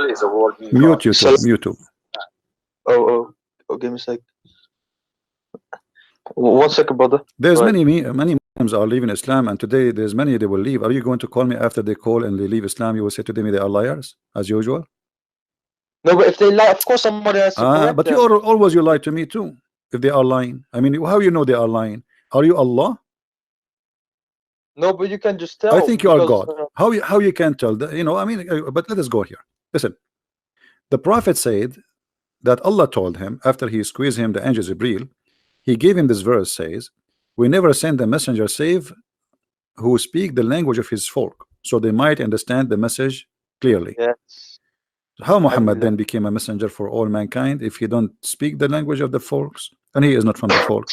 is a word meaning Mute God. YouTube. Mute YouTube. Oh, give me a sec. 1 second, brother. There's Right. many Muslims are leaving Islam, and today there's many they will leave. Are you going to call me after they call and they leave Islam? You will say to them they are liars as usual. No, but if they lie, of course somebody has to correct But them. you always you lie to me too. If they are lying, I mean, how you know they are lying? Are you Allah? No, but you can just tell. I think you are because, God. How you can tell that? You know, I mean, but let us go here. Listen, the Prophet said that Allah told him after he squeezed him the angel Jibreel, he gave him this verse says, "We never send a messenger save who speak the language of his folk, so they might understand the message clearly." Yes. How Muhammad then became a messenger for all mankind if he don't speak the language of the folks and he is not from the folk?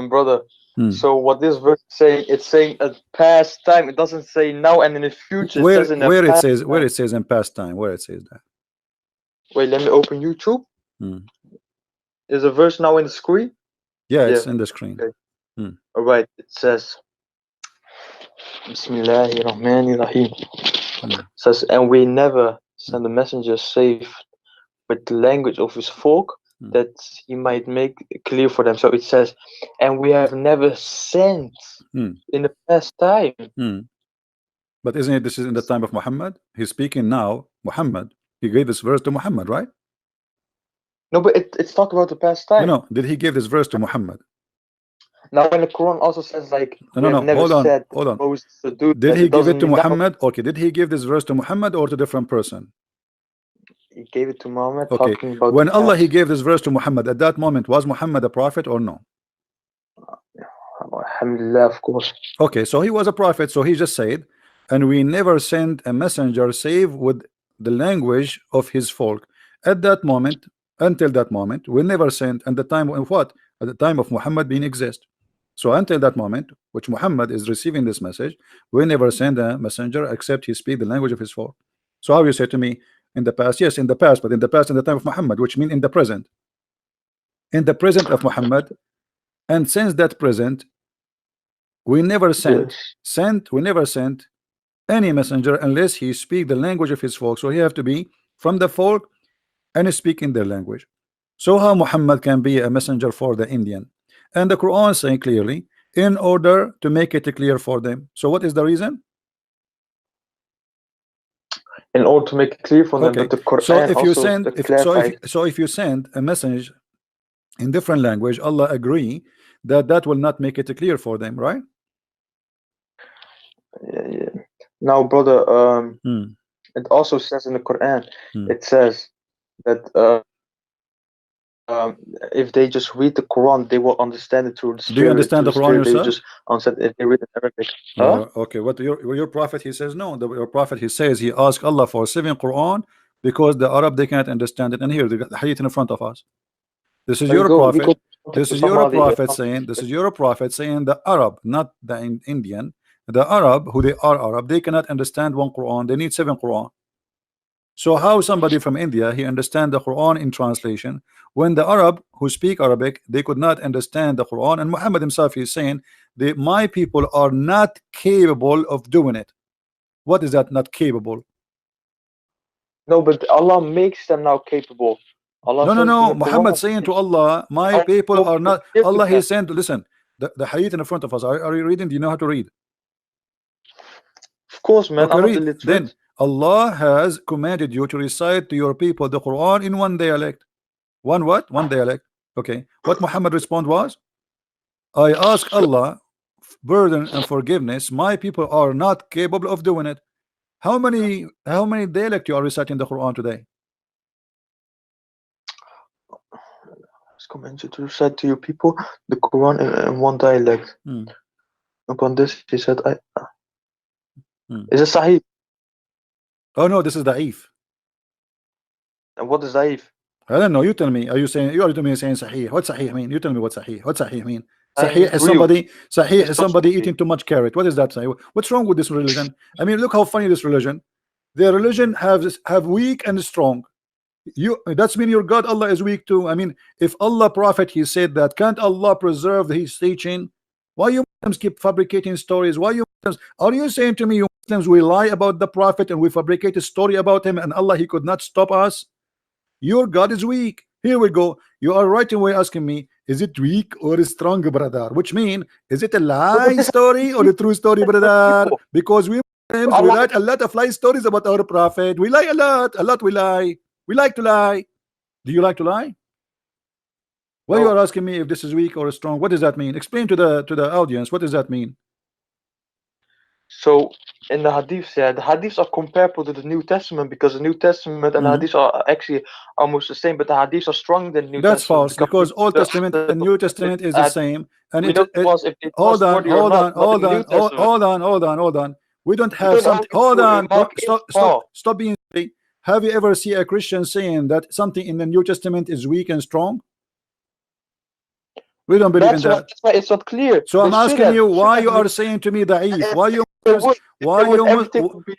Brother. So what this verse is saying, it's saying a past time. It doesn't say now and in the future. Where it says in the it past says time. where it says in past time, where it says that. Wait, let me open YouTube. There's a verse now in the screen. Yeah, it's in the screen. Okay. All right, it says Bismillahirrahmanirrahim. Says, and we never send a messenger save with the language of his folk, that he might make it clear for them. So it says, and we have never sent in the past time. But isn't it this is in the time of Muhammad? He's speaking now, Muhammad. He gave this verse to Muhammad, right? No, but it's talking about the past time. No, did he give this verse to Muhammad? Now in the Quran also says like No, hold on. Did he give it to Muhammad? Okay, did he give this verse to Muhammad or to a different person? He gave it to Muhammad. Okay, talking about when Allah he gave this verse to Muhammad, at that moment was Muhammad a prophet or no? Alhamdulillah, of course. Okay, so he was a prophet, so he just said, and we never send a messenger save with the language of his folk. At that moment, until that moment, we never sent. And the time of what? At the time of Muhammad being exist. So until that moment, which Muhammad is receiving this message, we never send a messenger except he speak the language of his folk. So how you say to me in the past? Yes, in the past, but in the past, in the time of Muhammad, which means in the present. In the present of Muhammad, and since that present, we never sent any messenger unless he speak the language of his folk. So he have to be from the folk and speak in their language. So how Muhammad can be a messenger for the Indian? And the Quran saying clearly, in order to make it clear for them. So what is the reason? In order to make it clear for them, but the Quran so if you also send if you send a message in different language, Allah agree that will not make it clear for them, right? Yeah. Now, brother, it also says in the Quran, it says that if they just read the Quran, they will understand it through the Spirit. Do you understand the Quran yourself? They just understand if they read it in Arabic. Okay, what your prophet he says no. Your prophet he says he asked Allah for 7 Quran because the Arab they can't understand it. And here the hadith in front of us. This is your prophet. This is your prophet saying. This is your prophet saying the Arab, not the Indian. The Arab, who they are Arab, they cannot understand 1 Quran. They need 7 Quran. So how somebody from India he understand the Quran in translation when the Arab who speak Arabic they could not understand the Quran? And Muhammad himself is saying that my people are not capable of doing it. What is that? Not capable? No, but Allah makes them now capable. Allah no. Muhammad saying to Allah, my people are not. Allah he saying, listen, the hadith in front of us. Are you reading? Do you know how to read? Of course, man. Okay, then Allah has commanded you to recite to your people the Quran in one dialect. One what? One dialect. Okay. What Muhammad respond was, I ask Allah burden and forgiveness. My people are not capable of doing it. How many dialect you are reciting the Quran today? It's commanded to recite to your people the Quran in one dialect. Upon this, he said, is it Sahih? Oh no, this is Da'if. And what is Da'if? I don't know. You tell me. Are you saying? You are to me saying Sahih? What Sahih mean? You tell me what Sahih. What Sahih mean? Sahih is somebody. Sahih is somebody eating too much carrot. What is that? Sahih? What's wrong with this religion? I mean, look how funny this religion. Their religion have weak and strong. That's mean your God Allah is weak too. I mean, if Allah Prophet he said that, can't Allah preserve his teaching? Why you Muslims keep fabricating stories? Why you Muslims, are you saying to me you Muslims, we lie about the prophet and we fabricate a story about him, and Allah, he could not stop us. Your God is weak. Here we go. You are right away asking me, is it weak or strong, brother? Which mean, is it a lie story or a true story, brother? Because we Muslims, we write a lot of lie stories about our prophet. We lie a lot we lie. We like to lie. Do you like to lie? Why you are asking me if this is weak or strong? What does that mean? Explain to the audience. What does that mean? So in the hadiths, yeah, the hadiths are comparable to the New Testament because the New Testament and the hadiths are actually almost the same, but the hadiths are stronger than the New That's Testament. false, because Old Testament and New Testament is the same. And hold on. We don't have something. Hold on. Stop being silly. Have you ever seen a Christian saying that something in the New Testament is weak and strong? We don't believe in that. That's why it's not clear. So I'm asking you why you are saying to me da'if.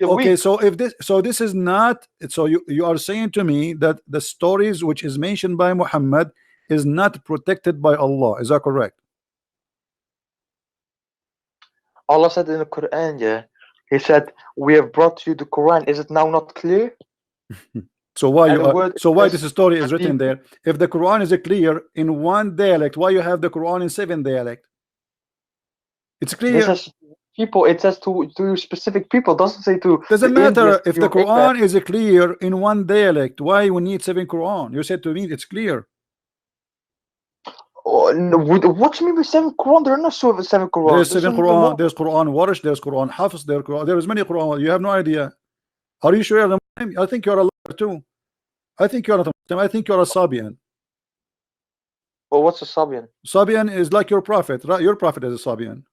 Okay, so if this is not, so you are saying to me that the stories which is mentioned by Muhammad is not protected by Allah. Is that correct? Allah said in the Quran, yeah, He said, "We have brought you the Quran." Is it now not clear? So why this story is written there? If the Quran is clear in one dialect, why you have the Quran in 7 dialect? It's clear. It says people. It says to specific people. Doesn't say to. Doesn't matter if the Quran is clear in one dialect. Why we need 7 Quran? You said to me it's clear. Oh, no, what do you mean by 7 Quran? There are not 7 Quran. There's 7 Quran. There's Quran Warish. There's Quran Hafiz. There's many Quran. You have no idea. Are you sure you're a Muslim? I think you're a liar too. I think you're not a Muslim. I think you're a Sabian. Well, what's a Sabian? Sabian is like your prophet. Right? Your prophet is a Sabian.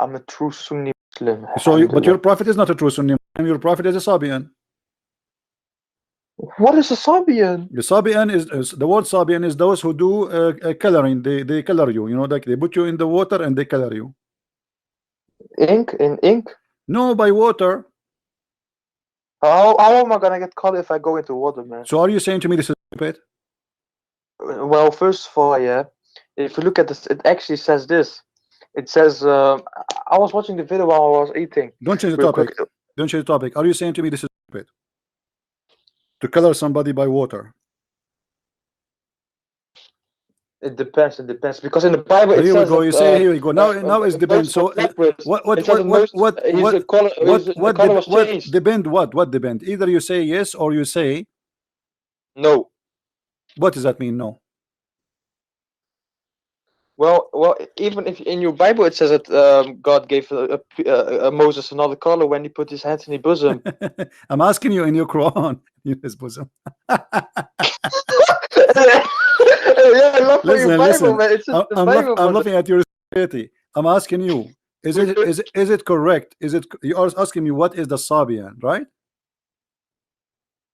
I'm a true Sunni Muslim. But your prophet is not a true Sunni Muslim. Your prophet is a Sabian. What is a Sabian? The Sabian is the word Sabian is those who do coloring. They color you. You know, like they put you in the water and they color you. Ink in ink? No, by water. How am I gonna get colored if I go into water, man? So are you saying to me this is stupid? Well, first of all, yeah. If you look at this, it actually says this. It says, I was watching the video while I was eating. Don't change the topic. Don't change the topic. Are you saying to me this is stupid? To color somebody by water? It depends. It depends because in the Bible it here says. We go. You say here we go. Now it's depends. So what depend? What depend? Either you say yes or you say no. What does that mean? No. Well, even if in your Bible it says that God gave Moses another color when he put his hands in his bosom. I'm asking you in your Quran, in his bosom. Yeah, I love your Bible, man. It's just I'm laughing at your stupidity. I'm asking you, is it correct? You are asking me what is the Sabian, right?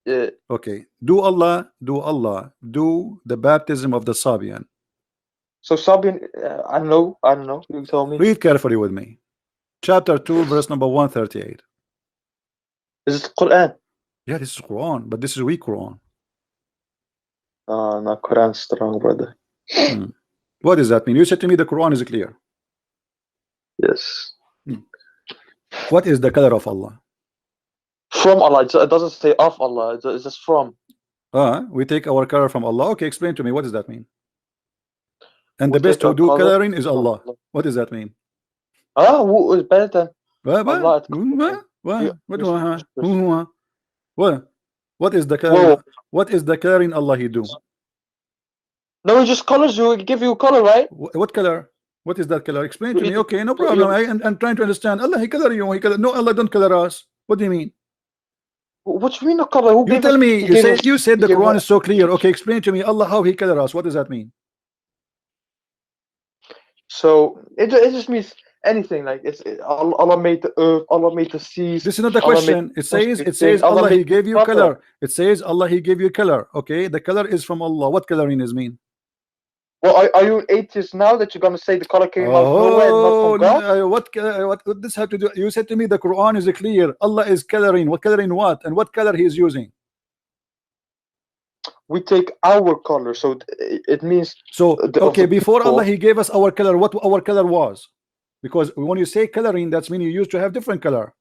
Yeah. Okay. Do Allah do the baptism of the Sabian? So Sabian, I don't know. You tell me. Read carefully with me. Chapter 2, verse number 138. Is it Quran? Yeah, this is Quran, but this is weak Quran. No, Quran strong, brother. What does that mean? You said to me the Quran is clear. Yes. What is the color of Allah? From Allah. It doesn't say of Allah. It's just from. We take our color from Allah. Okay, explain to me. What does that mean? And the best to do coloring is Allah. What does that mean? Who is better than Allah? What is the color? What is the coloring Allah he do? No, he just colors you. He give you a color, right? What color? What is that color? Explain to me. Okay, no problem. I'm trying to understand. Allah he color you. No, Allah don't color us. What do you mean? What do you mean a color? You tell me. You said the Quran is so clear. Okay, explain to me. Allah how he color us. What does that mean? So it just means anything. Like Allah made the earth, Allah made the seas. This is not the question. It says Allah he gave you color. It says Allah he gave you color. Okay, the color is from Allah. What coloring is mean? Well, are you an atheist now that you're gonna say the color came out of nowhere and not from God? What this have to do? You said to me the Quran is clear. Allah is coloring. What coloring what? And what color he is using? We take our color, so it means. So okay, before Allah he gave us our color. What our color was? Because when you say coloring, that's mean you used to have different color.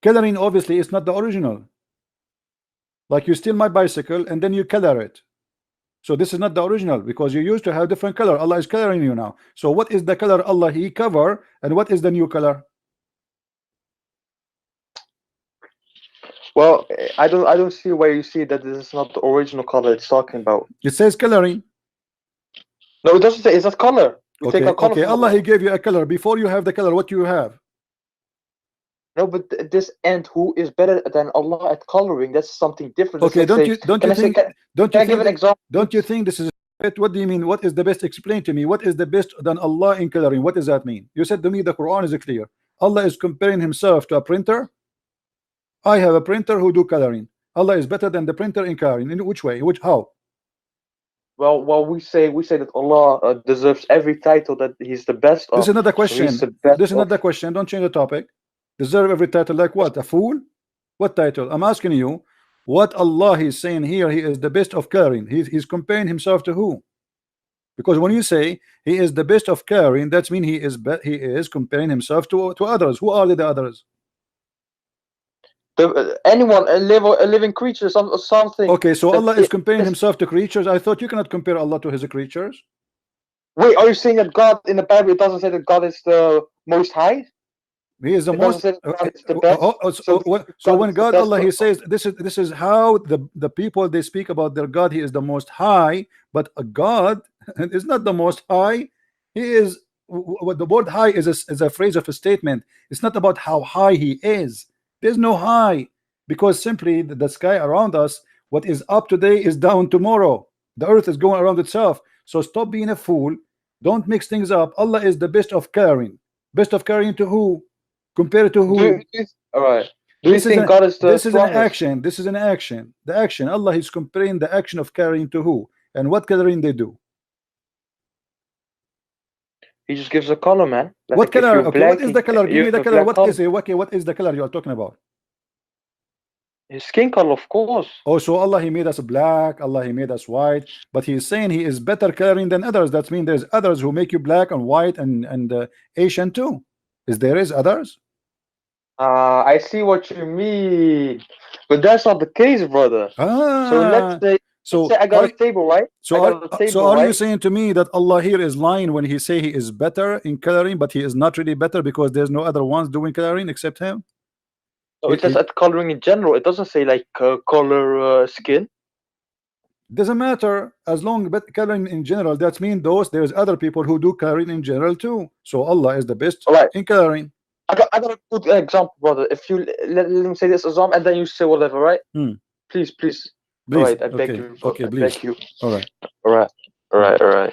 Coloring obviously is not the original. Like you steal my bicycle and then you color it. So this is not the original because you used to have different color. Allah is coloring you now. So what is the color Allah He cover and what is the new color? Well, I don't see where you see that this is not the original color it's talking about. It says coloring. No, it doesn't say. It's not color. We Okay, take a color okay. from Allah He gave you a color. Before you have the color, what you have? No, but this and who is better than Allah at coloring? That's something different. That's Okay, like don't saying, you think can I give an example? Don't you think this is it? What do you mean? What is the best? Explain to me. What is the best than Allah in coloring? What does that mean? You said to me the Quran is clear. Allah is comparing himself to a printer. I have a printer who do coloring. Allah is better than the printer in coloring. In which way? Which how? Well, we say that Allah deserves every title that He's the best of. This is not the question. So this is not the question. Don't change the topic. Deserve every title like what? A fool? What title? I'm asking you. What Allah is saying here? He is the best of coloring. He's comparing himself to who? Because when you say He is the best of coloring, that means He is comparing himself to others. Who are the others? Anyone, a living creature, something. Okay, so Allah is comparing himself to creatures. I thought you cannot compare Allah to His creatures. Wait, are you saying that God in the Bible it doesn't say that God is the most high? He is the most. So when God Allah He says this is how the people they speak about their God. He is the most high, but a God is not the most high. He is what the word high is a phrase of a statement. It's not about how high He is. There's no high because simply the sky around us, what is up today is down tomorrow. The earth is going around itself. So stop being a fool. Don't mix things up. Allah is the best of caring. Best of caring to who? Compared to who? All right. Do you think God is the This is an action. This is an action. The action. Allah is comparing the action of caring to who? And what coloring they do? He just gives a color, man. Like what color? Okay, what is the color? Give me the color. What is it? Okay, what is the color you are talking about? His skin color, of course. Oh, so Allah He made us black. Allah He made us white. But He is saying He is better coloring than others. That means there's others who make you black and white and Asian too. There is others? I see what you mean, but that's not the case, brother. So let's say I got a table, right? So are you saying to me that Allah here is lying when He say He is better in coloring, but He is not really better because there's no other ones doing coloring except Him? No, it says at coloring in general. It doesn't say like color skin. Doesn't matter as long but coloring in general. That means there's other people who do coloring in general too. So Allah is the best in coloring. I got a good example, brother. If you let me say this example and then you say whatever, right? Please. All right, I beg you. Okay, please. Beg you. All right.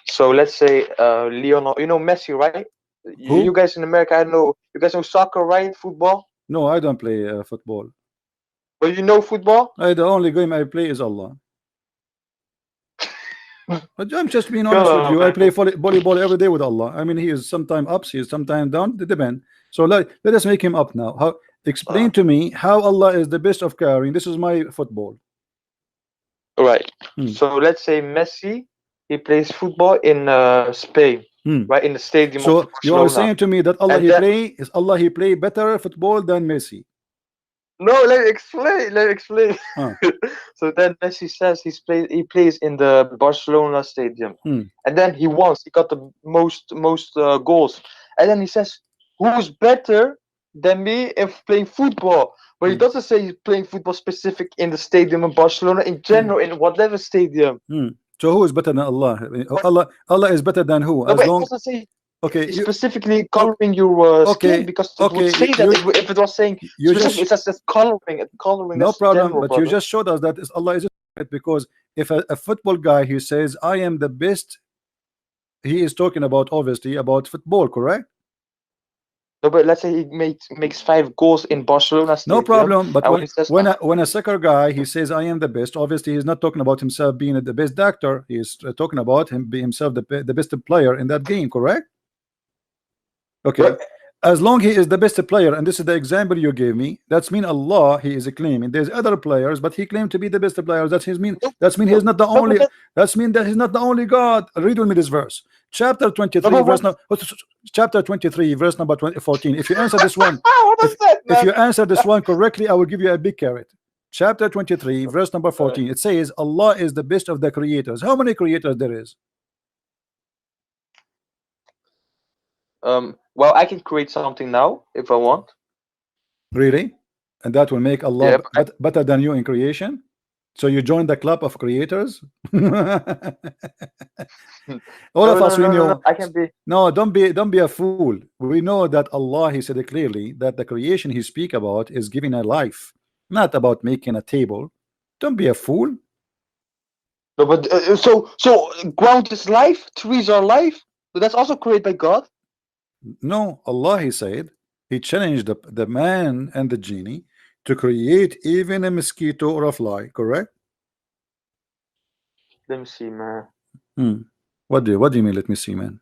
So let's say Leonardo, you know Messi, right? You guys in America, I know you guys know soccer, right? Football. No, I don't play football. But you know football? The only game I play is Allah. But I'm just being honest with you. I play volleyball every day with Allah. I mean, He is sometimes up, He is sometimes down. It depends. So let us make Him up now. Explain to me how Allah is the best of caring. This is my football. All right. So let's say Messi, he plays football in Spain, right in the stadium. So you are saying to me that Allah He play better football than Messi? No, let me explain. So then Messi says he plays in the Barcelona stadium, and then he wants. He got the most goals, and then he says, "Who's better than me if playing football?" But he doesn't say he's playing football specific in the stadium in Barcelona. In general, in whatever stadium. So who is better than Allah? Allah is better than who? No, but it doesn't say. Okay, specifically coloring your skin, because it would say that if it was saying it says coloring. No problem, but you just showed us that Allah is it, because if a football guy he says I am the best, he is talking about obviously about football, correct? No, but let's say he makes 5 goals in Barcelona stadium. No problem, but when a soccer guy he says I am the best, obviously he's not talking about himself being the best doctor. He is talking about him being himself the best player in that game, correct? Okay, As long he is the best player, and this is the example you gave me, that's mean Allah he is claiming there's other players, but he claimed to be the best player. That's his mean. That's mean he's not the only. That's mean that he's not the only God. Read with me this verse, chapter 23, verse no, chapter 23, verse number 14. If you answer this one, if you answer this one correctly, I will give you a big carrot. Chapter 23, verse number 14. It says Allah is the best of the creators. How many creators there is? Well, I can create something now if I want. Really? And that will make Allah better than you in creation? So you join the club of creators? All of us we know. I can be. No, don't be a fool. We know that Allah, he said it clearly, that the creation he speak about is giving a life, not about making a table. Don't be a fool. No, but so ground is life, trees are life, but that's also created by God. No, Allah, he said, he challenged the man and the genie to create even a mosquito or a fly, correct? Let me see, man. What do you mean, let me see, man?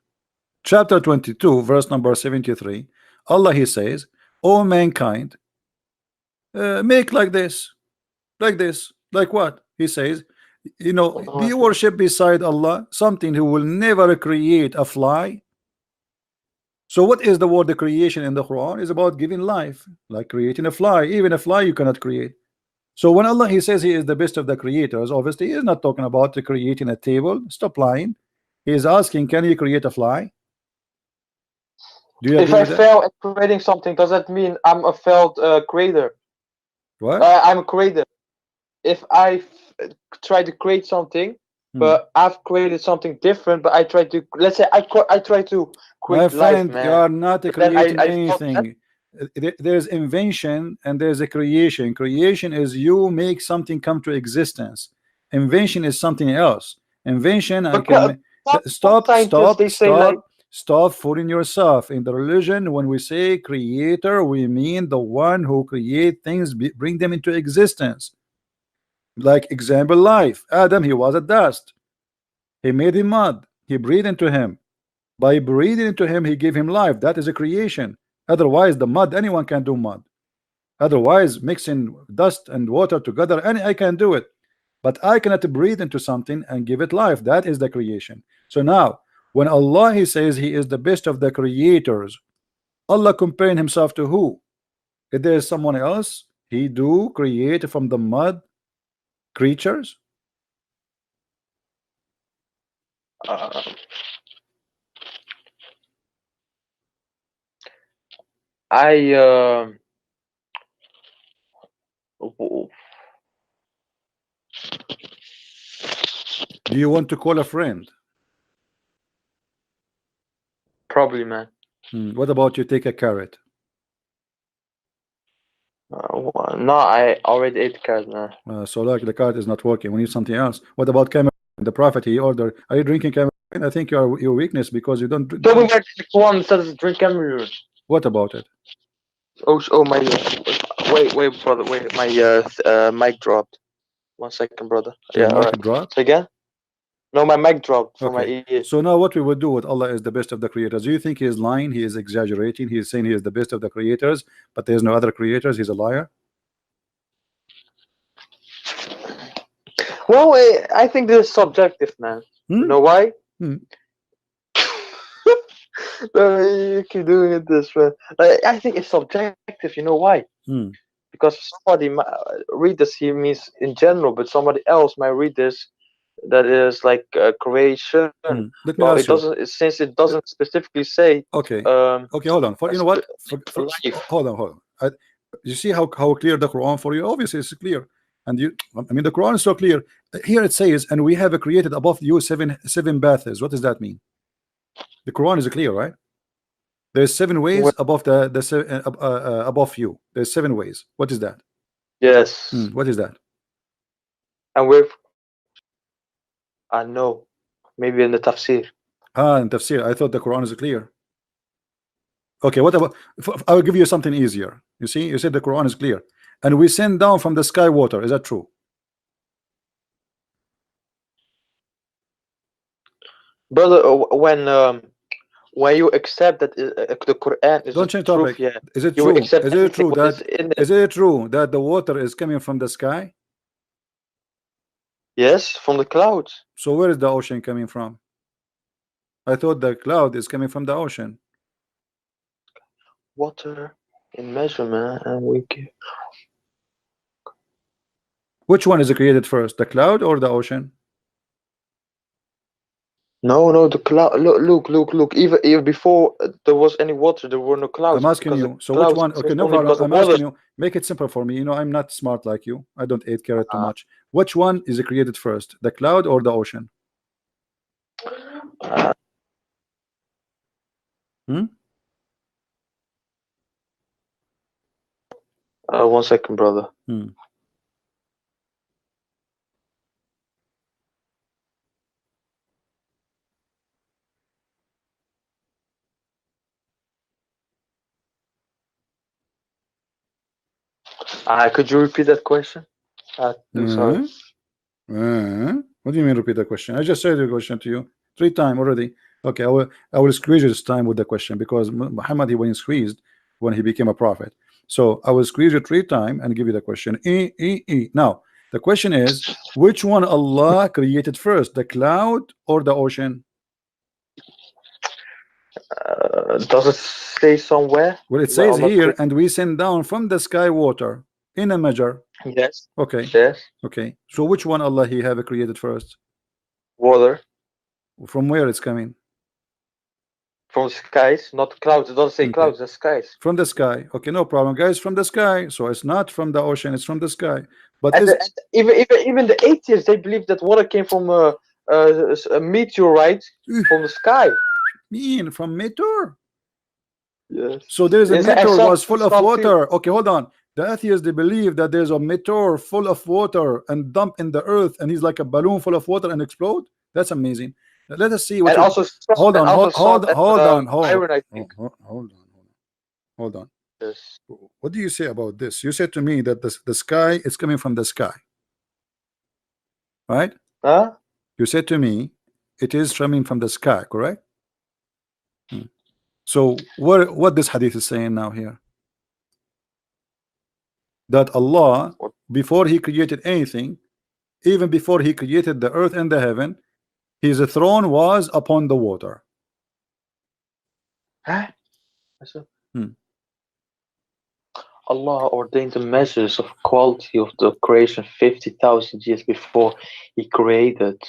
Chapter 22, verse number 73, Allah, he says, O mankind, make like this, like what? He says, you know, do you worship beside Allah something who will never create a fly? So what is the word the creation in the Quran? Is about giving life, like creating a fly. Even a fly you cannot create. So when Allah he says he is the best of the creators, obviously he is not talking about creating a table. Stop lying. He is asking, can you create a fly? Do you if I fail at creating something, does that mean I'm a failed creator? What? I'm a creator. If I try to create something, but I've created something different, but I try to, let's say I try to create my friend, life, man. You are not creating anything. There's invention and there's a creation. Creation is you make something come to existence. Invention is something else. Invention, I can stop fooling yourself. In the religion, when we say creator, we mean the one who create things, bring them into existence. Like example, life. Adam, he was a dust. He made him mud. He breathed into him. By breathing into him, he gave him life. That is a creation. Otherwise, the mud, anyone can do mud. Otherwise, mixing dust and water together, I can do it. But I cannot breathe into something and give it life. That is the creation. So now, when Allah he says he is the best of the creators, Allah comparing himself to who? If there is someone else, he do create from the mud creatures? Do you want to call a friend? Probably, man. What about you take a carrot? No, I already ate the carrot, man. So like the carrot is not working. We need something else. What about Cameroon? The prophet he ordered. Are you drinking Cameroon? I think your weakness because you don't. Tell me where the Quran says drink Cameroon. What about it? Oh my! Wait, brother. Wait, my mic dropped. 1 second, brother. Your mic dropped? So again? No, my mic dropped from my ear. So now what we would do with Allah is the best of the creators. Do you think he is lying? He is exaggerating. He is saying he is the best of the creators, but there's no other creators. He's a liar. Well, I think this is subjective, man. You know why? You keep doing it this way. I think it's subjective. You know why? Because somebody might read this here means in general, but somebody else might read this that is like creation. Let me ask it doesn't, since it doesn't specifically say. Okay. Okay, hold on. You know what? Hold on. You see how clear the Quran for you? Obviously, it's clear. And I mean, the Quran is so clear. Here it says, and we have created above you seven baths. What does that mean? The Quran is clear, right? There's 7 ways above above you. There's 7 ways. What is that? Yes. What is that? And with no, maybe in the tafsir. In tafsir. I thought the Quran is clear. Okay, what about? I will give you something easier. You see, you said the Quran is clear, and we send down from the sky water. Is that true? Brother, when you accept that the Quran is Don't the change truth, topic. yeah, Is it you true? accept Is it everything true what that is in it. is it true that the water is coming from the sky? Yes, from the clouds. So where is the ocean coming from? I thought the cloud is coming from the ocean. Water in measurement, and we give. Which one is created first, the cloud or the ocean? No, the cloud. Look. Even before there was any water, there were no clouds. I'm asking Because you. the So which clouds one? Okay, exist no only problem. because the I'm water. asking you. Make it simple for me. You know, I'm not smart like you. I don't eat carrot too much. Which one is created first, the cloud or the ocean? Hmm? 1 second, brother. Could you repeat that question? Sorry. What do you mean repeat the question? I just said the question to you 3 times already. Okay, I will squeeze you this time with the question because Muhammad, he was squeezed when he became a prophet. So I will squeeze you 3 times and give you the question. Now the question is, which one Allah created first, the cloud or the ocean? Does it say somewhere? Well, it says here, and we send down from the sky water in a measure. Yes. Okay. Yes. Okay. So which one Allah he have created first? Water. From where it's coming? From skies, not clouds. It doesn't say clouds, the skies. From the sky. Okay, no problem, guys. From the sky. So it's not from the ocean, it's from the sky. But even the atheists, they believe that water came from a meteorite from the sky. Mean from meteor? Yes. So there's a meteor was full of water. Okay, hold on. The atheists, they believe that there's a meteor full of water and dump in the earth, and he's like a balloon full of water and explode. That's amazing. Let us see what. And also, hold on. Yes. What do you say about this? You said to me that the sky is coming from the sky, right? Huh? You said to me it is coming from the sky, correct? So what this hadith is saying now here? That Allah, before he created anything, even before he created the earth and the heaven, his throne was upon the water. Huh? Allah ordained the measures of quality of the creation 50,000 years before he created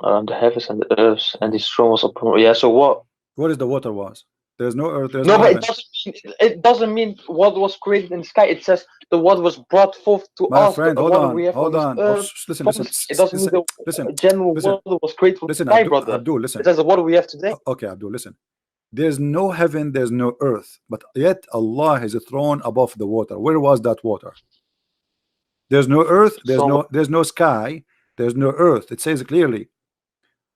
the heavens and the earth, and his throne was upon. Yeah. So what? What is the water was? There's no earth. There's no, no but heaven. it doesn't mean what was created in the sky. It says the what was brought forth to My us. friend, The hold water on, we have hold on. Listen. it doesn't mean the general water was created from the sky, brother. Abdul, listen. It says the water we have today. Okay, Abdul, listen. There's no heaven, there's no earth, but yet Allah has a throne above the water. Where was that water? There's no earth, there's no sky, there's no earth. It says clearly,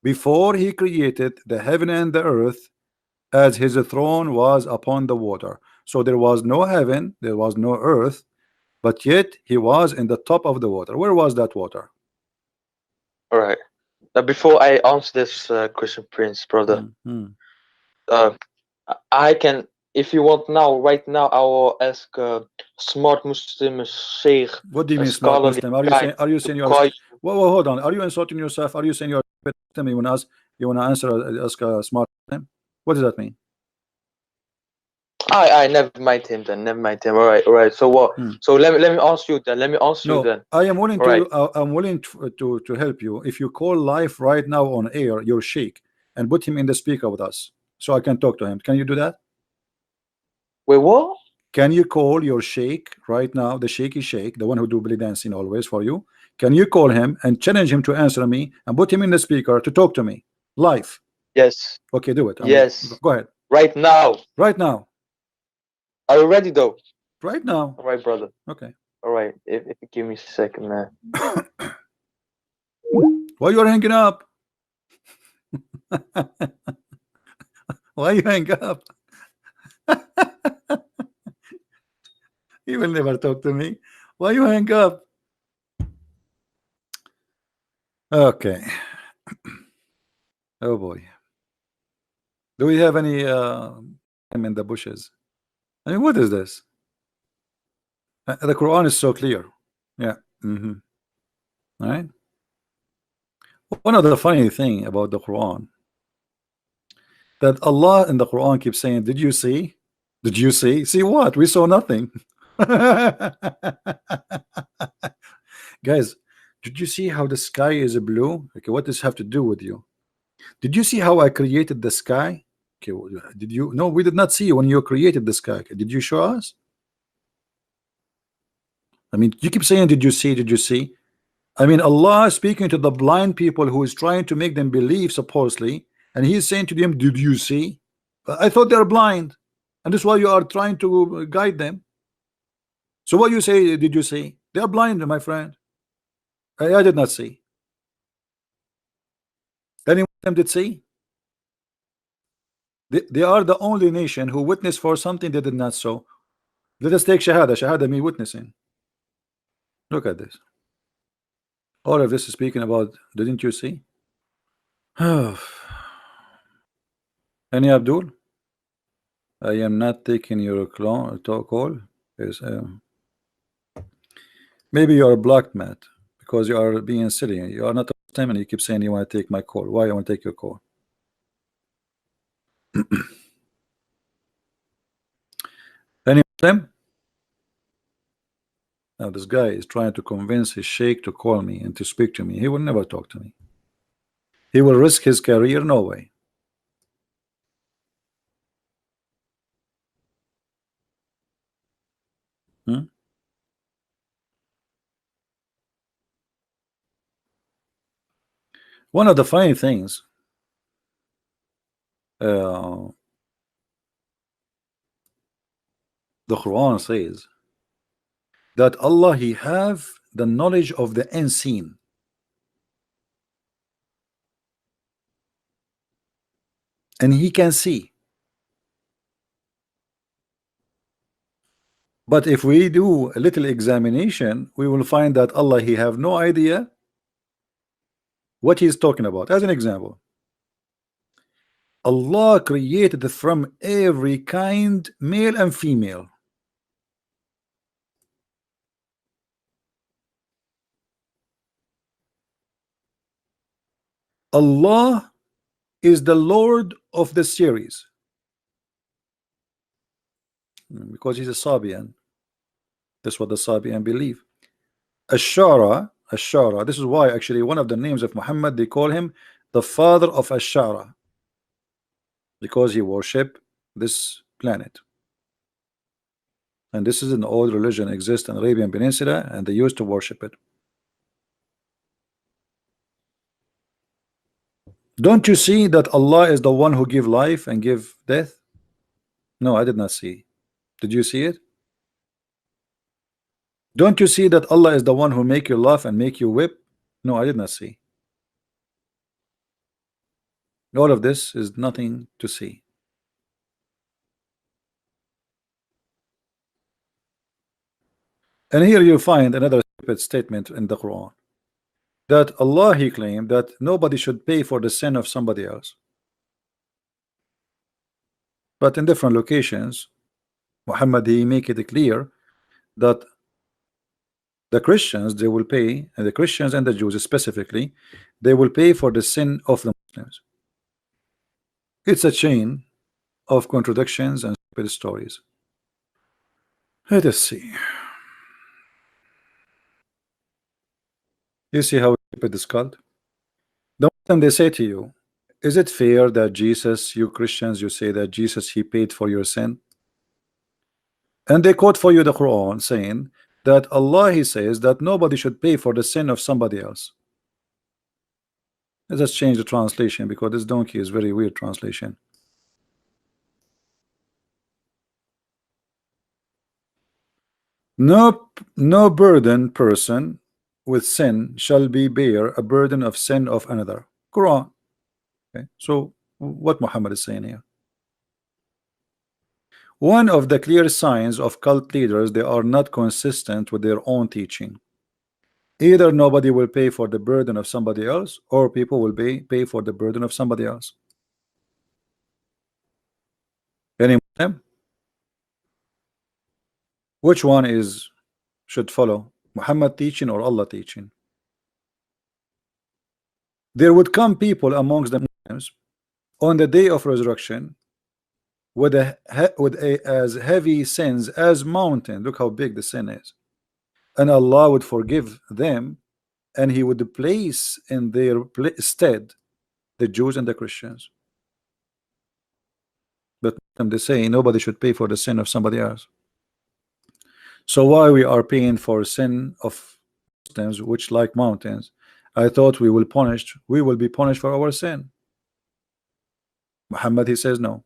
before he created the heaven and the earth, as his throne was upon the water. So there was no heaven, there was no earth, but yet he was in the top of the water. Where was that water? All right. Now, before I answer this, Christian Prince, brother, I can, if you want now, right now, I will ask smart Muslim Sheikh. What do you mean smart Muslim? Are you saying you're well, hold on. Are you insulting yourself? Are you saying you're a Muslim? You want to ask a smart Muslim? What does that mean? I never mind him then. Never mind him. All right. So what? So let me ask you then. I am willing to. I'm willing to help you. If you call live right now on air your sheikh and put him in the speaker with us, so I can talk to him. Can you do that? Wait, what? Can you call your sheikh right now, the shaky sheikh, the one who do belly dancing always for you? Can you call him and challenge him to answer me and put him in the speaker to talk to me live? Yes. Okay, do it. Yes. Go ahead. Right now. Right now. Are you ready though? Right now. All right, brother. Okay. All right. If you give me a second, man. Why you are hanging up? Why you hang up? He will never talk to me. Why you hang up? Okay. Oh boy. Do we have any in the bushes? I mean, what is this? The Quran is so clear. Yeah. All right. One of the funny thing about the Quran, that Allah in the Quran keeps saying, did you see? Did you see? See what? We saw nothing. Guys, did you see how the sky is blue? Okay, what does this have to do with you? Did you see how I created the sky? Okay, did you? No, we did not see when you created the sky. Okay, did you show us? I mean, you keep saying, did you see? Did you see? I mean, Allah is speaking to the blind people who is trying to make them believe, supposedly, and He's saying to them, did you see? I thought they're blind, and this is why you are trying to guide them. So what you say, did you see? They are blind, my friend. I did not see. Anyone of them did see? They are the only nation who witnessed for something they did not so. Let us take Shahada. Shahada means witnessing. Look at this. All of this is speaking about, didn't you see? Any Abdul? I am not taking your call. Is maybe you are blocked, Matt, because you are being silly. You are not a time, and you keep saying you want to take my call. Why I want to take your call? Any of them? Now this guy is trying to convince his sheikh to call me and to speak to me. He will never talk to me. He will risk his career. No way. One of the funny things, the Quran says that Allah, He have the knowledge of the unseen. And He can see. But if we do a little examination, we will find that Allah, He have no idea what He's talking about. As an example, Allah created from every kind, male and female. Allah is the Lord of the series, because He's a Sabian. That's what the Sabian believe. Ashara, this is why actually one of the names of Muhammad, they call him the father of Ashara, because he worship this planet. And this is an old religion, exists in Arabian Peninsula, and they used to worship it. Don't you see that Allah is the one who give life and give death? No, I did not see. Did you see it? Don't you see that Allah is the one who make you laugh and make you whip? No, I did not see. All of this is nothing to see. And here you find another stupid statement in the Quran, that Allah, He claimed that nobody should pay for the sin of somebody else. But in different locations, Muhammad, he make it clear that the Christians, they will pay, and the Christians and the Jews specifically, they will pay for the sin of the Muslims. It's a chain of contradictions and stupid stories. Let us see. You see how stupid is called? The time they say to you, is it fair that Jesus, you Christians, you say that Jesus, He paid for your sin? And they quote for you the Quran saying that Allah, He says that nobody should pay for the sin of somebody else. Let's just change the translation, because this donkey is very weird translation. No burden person with sin shall be bear a burden of sin of another. Quran. Okay, so what Muhammad is saying here? One of the clear signs of cult leaders, they are not consistent with their own teaching. Either nobody will pay for the burden of somebody else, or people will pay for the burden of somebody else. Muslim? Which one should follow? Muhammad teaching or Allah teaching? There would come people amongst the Muslims on the day of resurrection with as heavy sins as mountain. Look how big the sin is, and Allah would forgive them, and He would place in their stead the Jews and the Christians. But they say nobody should pay for the sin of somebody else. So why we are paying for sin of Muslims, which like mountains? I thought we will be punished for our sin. Muhammad, he says no.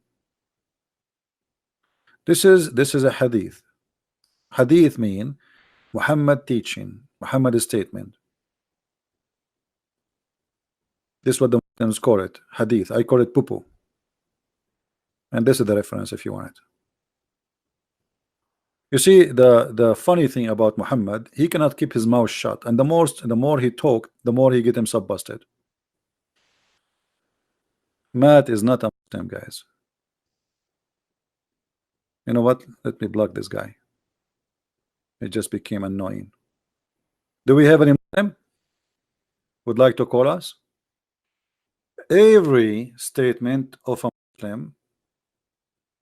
This is a hadith. Hadith mean Muhammad teaching, Muhammad statement. This is what the Muslims call it, hadith. I call it pupu. And this is the reference if you want it. You see, the funny thing about Muhammad, he cannot keep his mouth shut, and the more he talk, the more he get himself busted. Matt is not a Muslim, guys. You know what? Let me block this guy. It just became annoying. Do we have any Muslim would like to call us? Every statement of a Muslim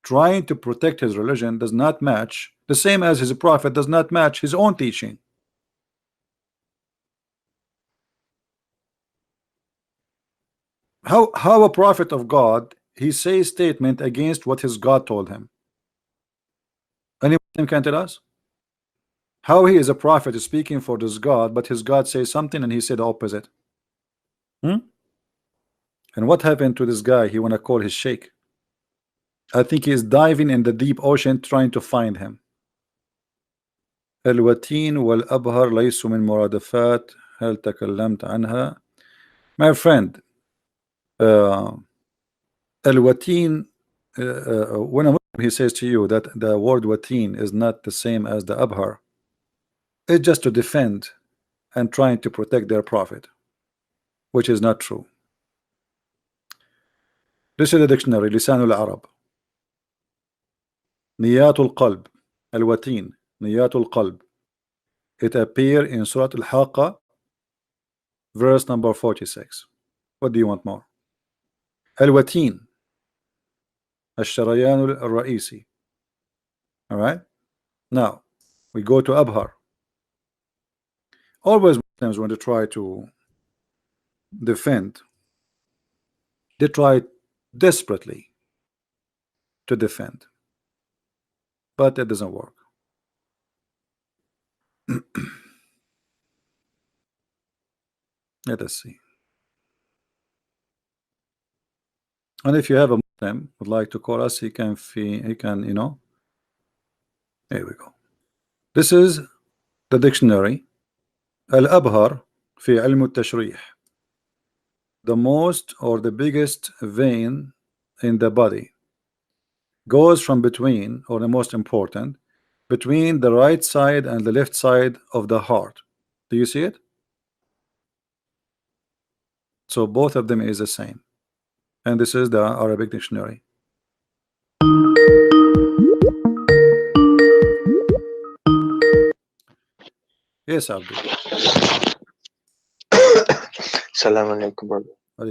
trying to protect his religion does not match, the same as his prophet does not match his own teaching. How a prophet of God, he says statement against what his God told him? Any Muslim can tell us? How he is a prophet speaking for this God, but his God says something and he said the opposite? And what happened to this guy he want to call his sheikh? I think he is diving in the deep ocean trying to find him. الوتين والأبهر ليسوا من مرادفات هل تكلمت عنها? My friend, الوتين, when a Muslim he says to you that the word watin is not the same as the abhar, it's just to defend and trying to protect their prophet, which is not true. This is the dictionary, لسان العرب. نيات القلب, الوتين, نيات القلب. It appears in Surah Al-Haqqa, verse number 46. What do you want more? الوتين, الشريان الرئيسي. All right. Now we go to Abhar. Always Muslims, when they try to defend, they try desperately to defend, but it doesn't work. Let us see. And if you have a Muslim would like to call us, he can, you know. Here we go. This is the dictionary. Al-Abhar fi ilm al-tashrih. The most or the biggest vein in the body goes from between, or the most important, between the right side and the left side of the heart. Do you see it? So both of them is the same. And this is the Arabic dictionary. Yes, Abdul. Salam alaikum, brother.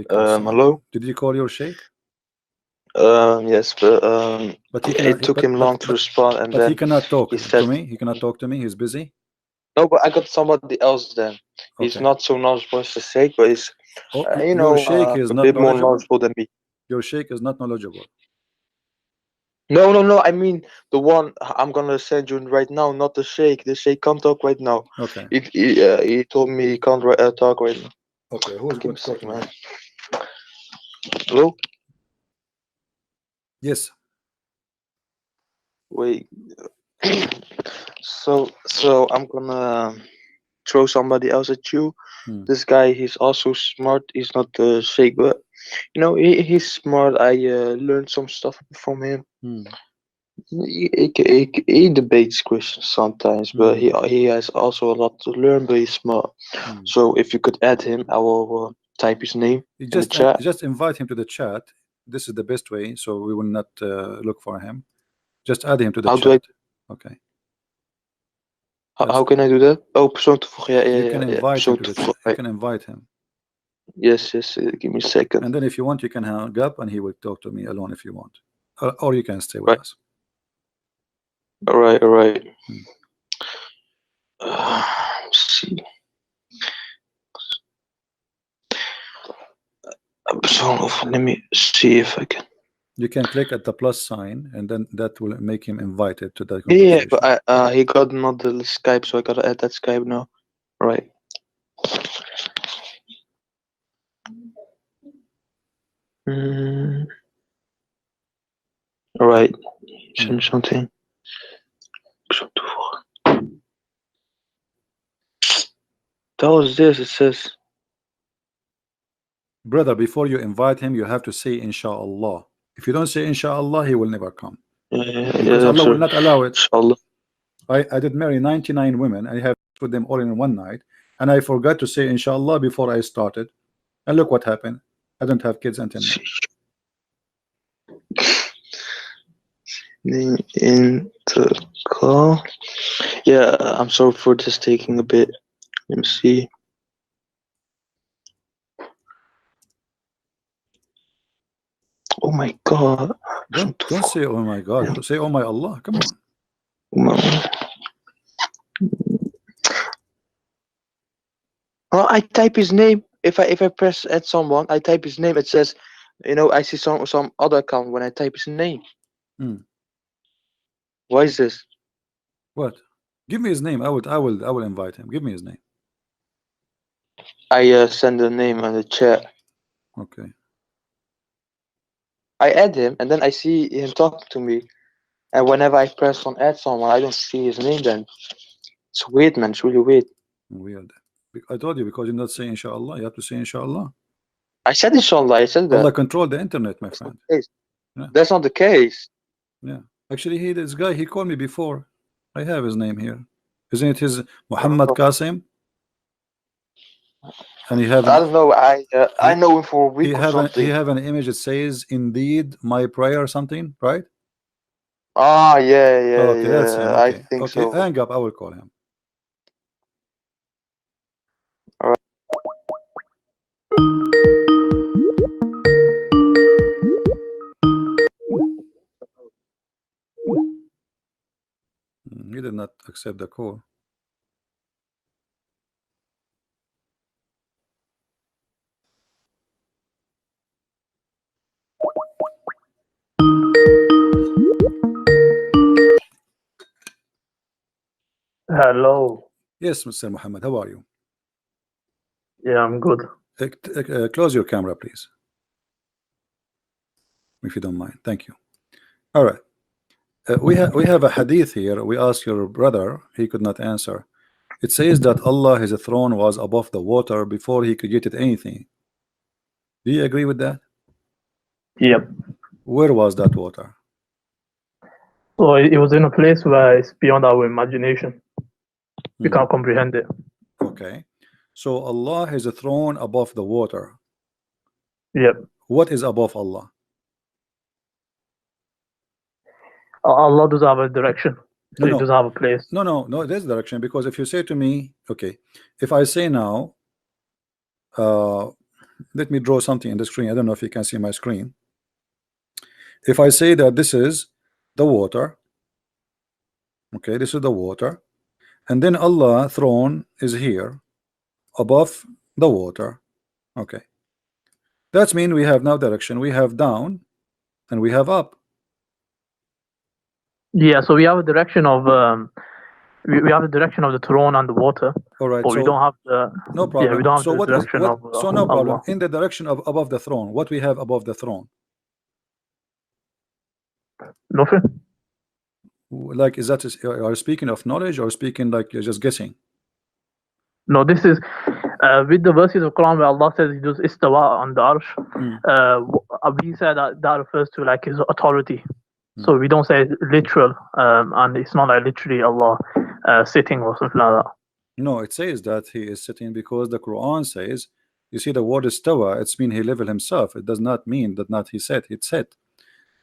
Hello. Did you call your sheikh? Yes, but it took him long to respond, and then he cannot talk to me. He cannot talk to me. He's busy. No, but I got somebody else then. He's not so knowledgeable as the sheikh, but he's you know, is a not bit more knowledgeable than me. Your sheikh is not knowledgeable. No. I mean the one I'm gonna send you right now, not the sheikh. The sheikh can't talk right now. Okay. He told me he can't talk right now. Okay. Who's going to talk to me? Hello. Yes. Wait. So I'm gonna throw somebody else at you. This guy, he's also smart. He's not the sheikh, but you know, he's smart. I learned some stuff from him. He debates questions sometimes, but he has also a lot to learn. But he's smart. So if you could add him, I will type his name in the chat. Just invite him to the chat. This is the best way, so we will not look for him. Just add him to the How chat. do I? Okay. How can I do that? Oh, persoon toevoegen. You can invite him to the chat. You can invite him. Yes, give me a second. And then if you want, you can hang up and he will talk to me alone if you want. Or you can stay with Right. us. All right. Let's see. Let me see if I can. You can click at the plus sign, and then that will make him invited to that Yeah, conversation. but he got not the Skype, so I gotta add that Skype now. Right. All right. Send something. That was this. It says. Brother, before you invite him, you have to say inshallah. If you don't say inshallah, he will never come. Because Allah will not allow it. Inshallah. I did marry 99 women. I have with them all in one night, and I forgot to say inshallah before I started. And look what happened. I don't have kids until now. In the call. Yeah, I'm sorry for this taking a bit. Let me see. Oh my God. Don't say oh my God. Say oh my Allah. Come on. Well, I type his name. If I press add someone, I type his name. It says, I see some other account when I type his name. Why is this? What? Give me his name. I will invite him. Give me his name. I send the name on the chat. Okay. I add him, and then I see him talking to me. And whenever I press on add someone, I don't see his name then. It's weird, man. It's really weird. Weird. I told you, because you're not saying inshallah. You have to say inshallah. I said inshallah. I said that. Allah control the internet, my friend. Yeah. That's not the case. Yeah. Actually, this guy, he called me before. I have his name here. Isn't it his Muhammad Qasim? And he have I don't know. I know him for a week or something. He have an image that says, "Indeed, my prayer," or something, right? Ah, yeah. Okay, that's him. Okay. I think okay. so. Hang up. I will call him. All right. He did not accept the call. Hello. Yes, Mr. Muhammad, how are you? Yeah, I'm good. Close your camera, please, if you don't mind. Thank you. All right. We have a hadith here. We asked your brother, he could not answer. It says that Allah, his throne was above the water before he created anything. Do you agree with that? Yep. Where was that water? So it was in a place where it's beyond our imagination. We can't comprehend it. Okay. So Allah has a throne above the water. Yep. What is above Allah? Allah does have a direction. So No, He does have a place. No, there's direction. Because if you say to me, okay, if I say now, let me draw something in the screen. I don't know if you can see my screen. If I say that this is the water, okay, this is the water, and then Allah throne is here above the water, okay, that means we have now direction. We have down and we have up. Yeah, so we have a direction of we have the direction of the throne and the water. All right, but so we don't have the no problem. Yeah, we don't have So the direction of so no problem. Allah. In the direction of above the throne, what we have above the throne? Nothing. Like, is that are you speaking of knowledge or speaking like you're just guessing? No, this is with the verses of Quran where Allah says He does istawa on the arsh. We say that refers to like His authority. So we don't say literal, and it's not like literally Allah sitting or something like that. No, it says that He is sitting because the Quran says, you see the word istawa, it's mean He level Himself. It does not mean that not He sat, it's set.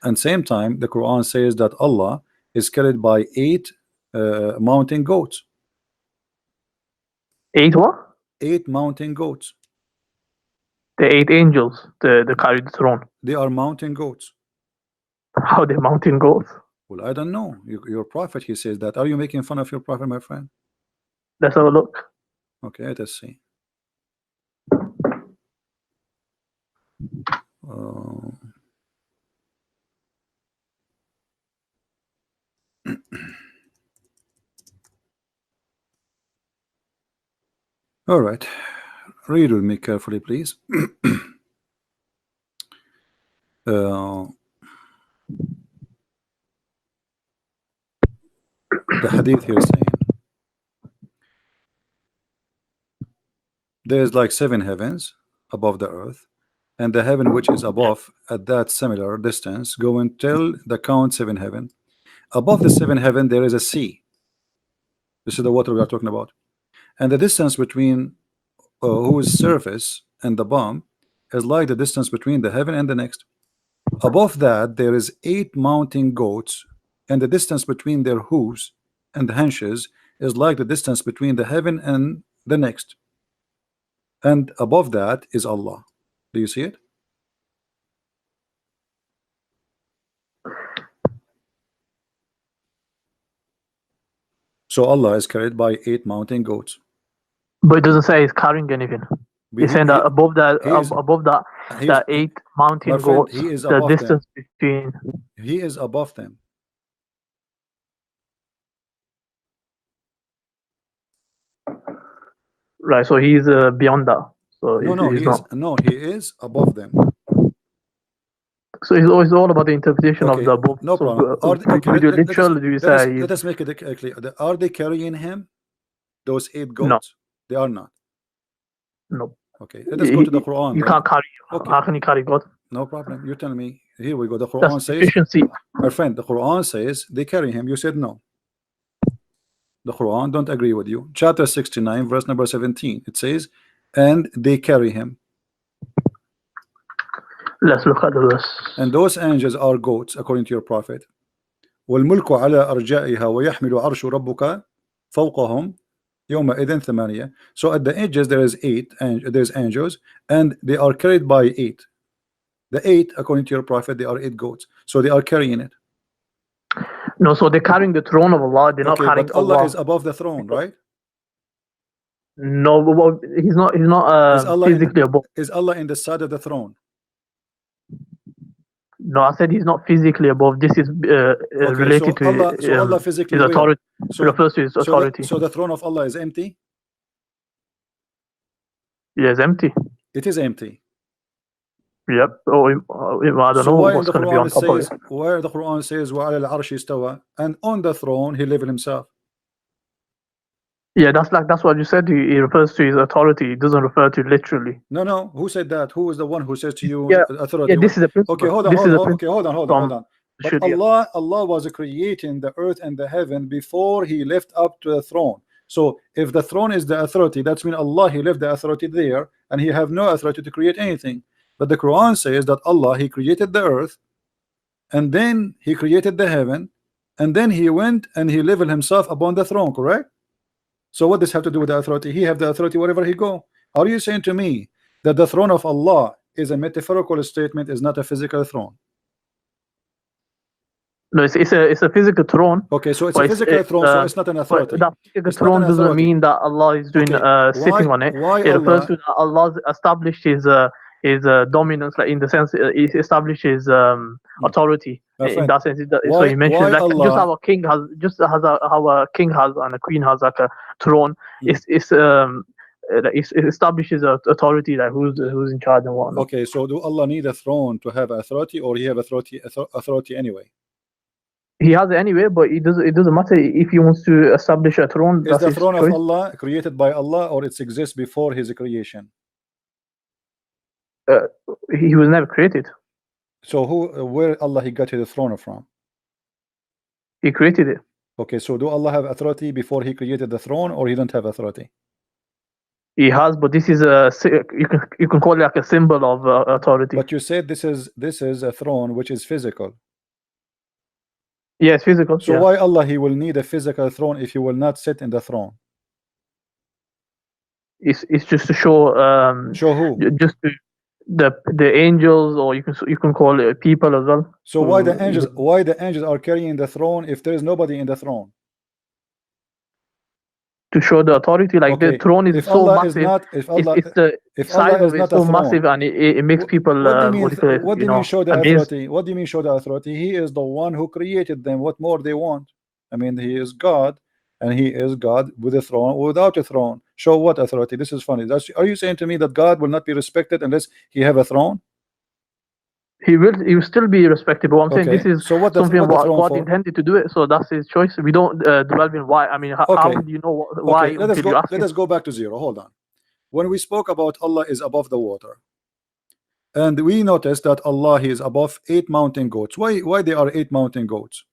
And same time the Quran says that Allah is carried by 8 mountain goats. 8 what? 8 mountain goats. The 8 angels, the carried the throne. They are mountain goats. How they mountain goats? Well, I don't know. Your prophet, he says that. Are you making fun of your prophet, my friend? Let's have a look. Okay, let us see. All right, read with me carefully, please. The hadith here is saying there is like 7 heavens above the earth, and the heaven which is above at that similar distance go until the count 7 heaven. Above the 7 heaven there is a sea. This is the water we are talking about, and the distance between whose surface and the bottom is like the distance between the heaven and the next. Above that there is 8 mountain goats, and the distance between their hooves and the haunches is like the distance between the heaven and the next. And above that is Allah. Do you see it? So Allah is carried by 8 mountain goats. But it doesn't say he's carrying anything. He's saying that above that, the 8 mountain goats, the distance between. He is above them. Right, so he's beyond that. So he is above them. So it's all about the interpretation of the above. No problem. Let us make it clear. Are they carrying him? Those 8 goats? No. They are not. No. Okay, let us go to the Quran. You can't carry. Okay. How can you carry God? No problem. You tell me. Here we go. The Quran says, my friend, the Quran says they carry him. You said no. The Quran don't agree with you. Chapter 69, verse number 17. It says, and they carry him. Let's look at the verse. And those angels are goats, according to your prophet. وَالْمُلْكُ عَلَى أَرْجَائِهَا وَيَحْمِلُ عَرْشُ رَبُّكَ فَوْقَهُمْ يَوْمَئِذٍ ثَمَانِيَةٍ. So at the edges there is 8, and there's angels, and they are carried by 8. The 8, according to your prophet, they are 8 goats. So they are carrying it. No, so they're carrying the throne of Allah. They're not carrying but Allah is above the throne, right? No, but he's not. He's not physically above. Is Allah in the side of the throne? No, I said he's not physically above. This is related to Allah physically his authority. Refers to his authority. So the throne of Allah is empty? Yes, empty. It is empty. Yep. I don't know what's going to be on top of it. Where the Quran says وَعَلَى الْعَرْشِ اسْتَوَى, and on the throne he lived himself. Yeah, that's what you said. He refers to his authority. He doesn't refer to literally. No. Who said that? Who is the one who says to you authority? Yeah, this is a principle. Okay, hold on. But Allah was creating the earth and the heaven before he left up to the throne. So if the throne is the authority, that's mean Allah, he left the authority there, and he have no authority to create anything. But the Quran says that Allah, he created the earth, and then he created the heaven, and then he went and he leveled himself upon the throne, correct? So what does this have to do with the authority? He have the authority wherever he go. Are you saying to me that the throne of Allah is a metaphorical statement, is not a physical throne? No, it's a physical throne. Okay, so it's a physical throne, so it's not an authority. That physical throne doesn't mean that Allah is doing sitting on it. It refers to that Allah established his dominance, like in the sense he established his authority. In that sense, so he mentions like Allah, just how a king has and a queen has like a throne. It establishes authority, like who's in charge and whatnot. Okay, so do Allah need a throne to have authority, or he have authority anyway? He has it anyway, but it doesn't matter if he wants to establish a throne. Is the throne of Allah created by Allah, or it exists before his creation? He was never created. So where Allah he got his throne from? He created it. Okay, so do Allah have authority before he created the throne, or he don't have authority? He has, but this is you can call it like a symbol of authority. But you said this is a throne which is physical. Yes, physical. So why Allah he will need a physical throne if he will not sit in the throne? It's just to show Show who? just to the angels, or you can call it people as well. So why the angels are carrying the throne if there is nobody in the throne? To show the authority, like the throne is so massive. It's the size of it so massive, and it makes people. What do you mean show the authority? What do you mean show the authority? He is the one who created them. What more they want? I mean, he is God, and he is God with a throne or without a throne. Show what authority? This is funny. Are you saying to me that God will not be respected unless he have a throne? He will still be respected, but I'm saying this is something God intended to do it, so that's his choice. We don't dwell in why. I mean, how would you know why? Let us go back to zero. Hold on. When we spoke about Allah is above the water, and we noticed that Allah is above 8 mountain goats. Why there are 8 mountain goats?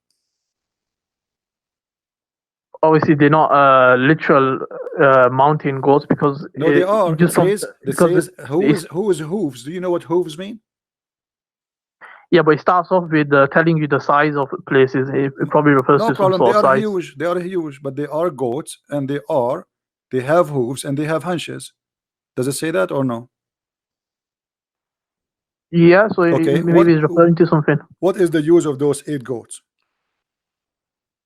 Obviously, they're not literal mountain goats, because no, they are. It says who is hooves. Do you know what hooves mean? Yeah, but it starts off with telling you the size of places. It probably refers to some sort of size. Huge. They are huge, but they are goats, and they have hooves and they have hunches. Does it say that or no? Yeah, so maybe it's referring to something. What is the use of those 8 goats?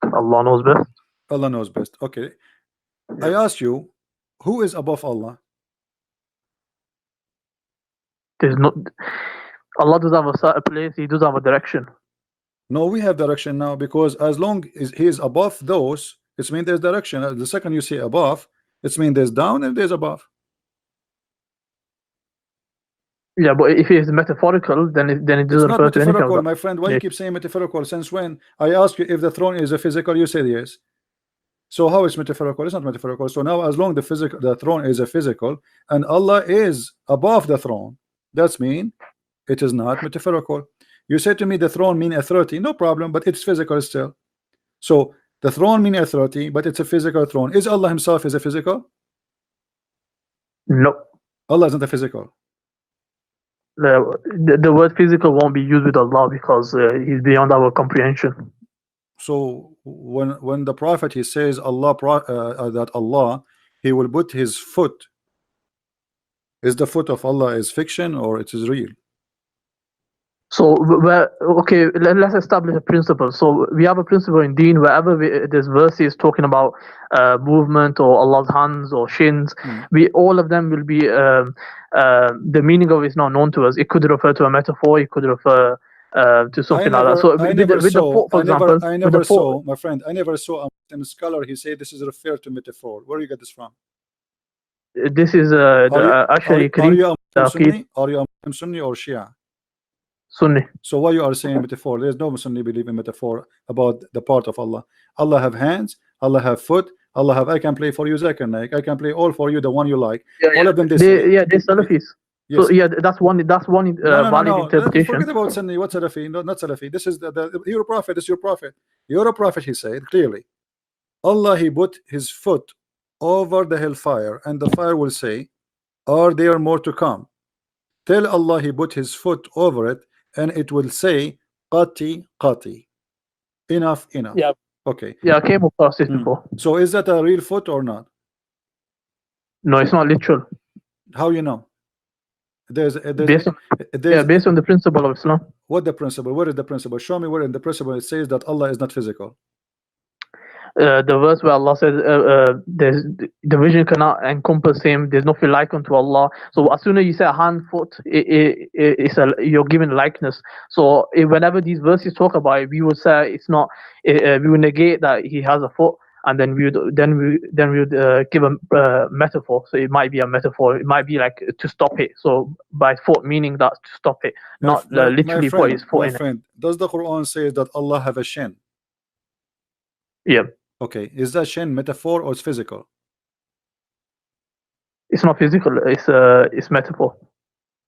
Allah knows best. Allah knows best. Okay. I ask you, who is above Allah? There's no. Allah does have a certain place. He does have a direction. No, we have direction now, because as long as he is above those, it means there's direction. The second you say above, it means there's down and there's above. Yeah, but if it's metaphorical, then it doesn't refer to anything. My friend, why you keep saying metaphorical? Since when? I ask you if the throne is a physical, you said yes. So how is metaphorical? It's not metaphorical. So now, as long as the throne is a physical, and Allah is above the throne, that's mean it is not metaphorical. You said to me the throne mean authority. No problem, but it's physical still. So the throne mean authority, but it's a physical throne. Is Allah himself is a physical? No. Allah is not a physical. The word physical won't be used with Allah, because he's beyond our comprehension. So when the prophet he says that Allah he will put his foot, is the foot of Allah is fiction or it is real? So okay, let's establish a principle. So we have a principle in Deen, wherever there's verses talking about movement or Allah's hands or shins, all of them will be the meaning of it is not known to us. It could refer to a metaphor, it could refer to something like that. So I never saw, my friend, I never saw a Muslim scholar he said this is referred to metaphor. Where do you get this from? This is actually are you a Muslim Sunni or Shia? Sunni. So why you are saying metaphor? There's no Sunni believe in metaphor about the part of Allah. Allah have hands, Allah have foot, Allah have I can play for you Zakir Naik, I can play all for you the one you like. All of them they're Salafis. Yes. So yeah, that's one valid interpretation. Forget about Sunni. What Salafi? No, not Salafi. This is your prophet. This is your prophet. Your prophet. He said clearly, Allah he put his foot over the hellfire, and the fire will say, "Are there more to come?" Tell Allah he put his foot over it, and it will say, "Qati, qati." Enough, enough. Yeah. Okay. Yeah, I came across this before. So is that a real foot or not? No, it's not literal. How you know? Based on the principle of Islam. What the principle? Where is the principle? Show me where in the principle it says that Allah is not physical. The verse where Allah says there's the vision cannot encompass him, there's nothing like unto Allah. So as soon as you say a hand, foot, you're given likeness. So whenever these verses talk about it, we would say it's not, we would negate that he has a foot, and then we would give a metaphor. So it might be a metaphor, it might be like to stop it. So by foot meaning that to stop it, not literally put his foot in it. Does the Quran say that Allah have a shin? Yeah. Okay, is that shin metaphor or it's physical? It's not physical, it's metaphor.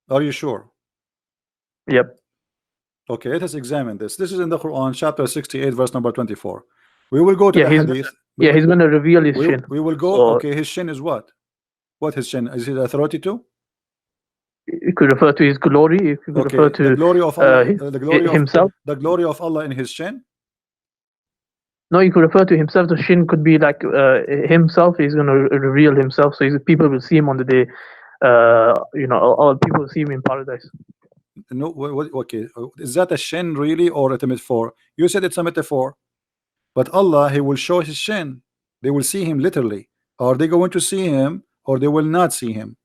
Are you sure? Yep. Okay, let us examine this. This is in the Quran, chapter 68, verse number 24. We will go to the hadith. He's going to reveal his shin. We will go, okay, his shin is what? What his shin? Is it authority too? It could refer to his glory. It could refer to the glory of Allah, himself. The glory of Allah in his shin? No, you could refer to himself. The shin could be like himself. He's going to reveal himself, so people will see him on the day. All people will see him in paradise. No, okay. Is that a shin really, or a metaphor? You said it's a metaphor, but Allah, He will show His shin. They will see Him literally. Are they going to see Him, or they will not see Him?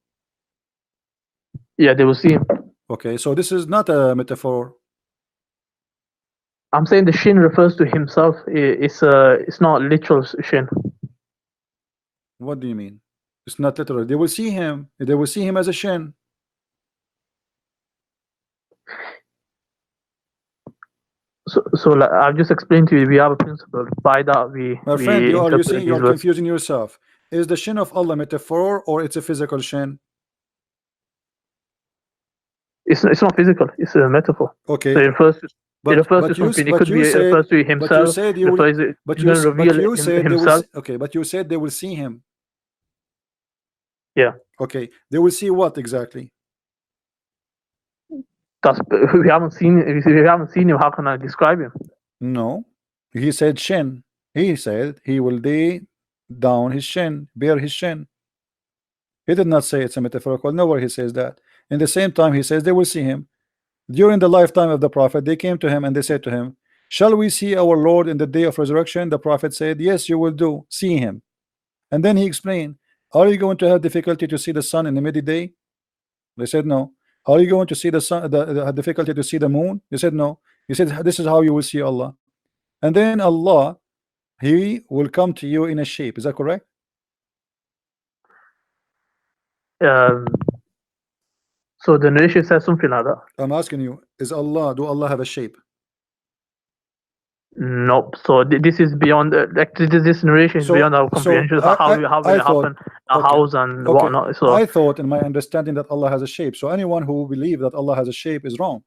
Yeah, they will see Him. Okay, so this is not a metaphor. I'm saying the shin refers to himself. It's not literal shin. What do you mean? It's not literal. They will see him. They will see him as a shin. So like I've just explained to you, we have a principle. By that My friend, you are confusing yourself. Is the shin of Allah metaphor, or it's a physical shin? It's not physical. It's a metaphor. Okay. So it refers to something. It could be refers to himself. But you said you will. But you said himself. Okay. But you said they will see him. Yeah. Okay. They will see what exactly? We haven't seen. If we haven't seen him, how can I describe him? No. He said shin. He said he will lay down his shin, bear his shin. He did not say it's a metaphorical. Nowhere he says that. In the same time, he says they will see him. During the lifetime of the prophet, they came to him and they said to him, shall we see our Lord in the day of resurrection? The prophet said, yes, you will do. See him. And then he explained, are you going to have difficulty to see the sun in the midday? They said no. Are you going to see the sun, the difficulty to see the moon? They said no. He said, this is how you will see Allah. And then Allah, He will come to you in a shape. Is that correct? So the narration says something like that. I'm asking you, do Allah have a shape? Nope. So this is beyond this narration is beyond our comprehension. How will it happen, the house and whatnot. So I thought in my understanding that Allah has a shape. So anyone who believes that Allah has a shape is wrong.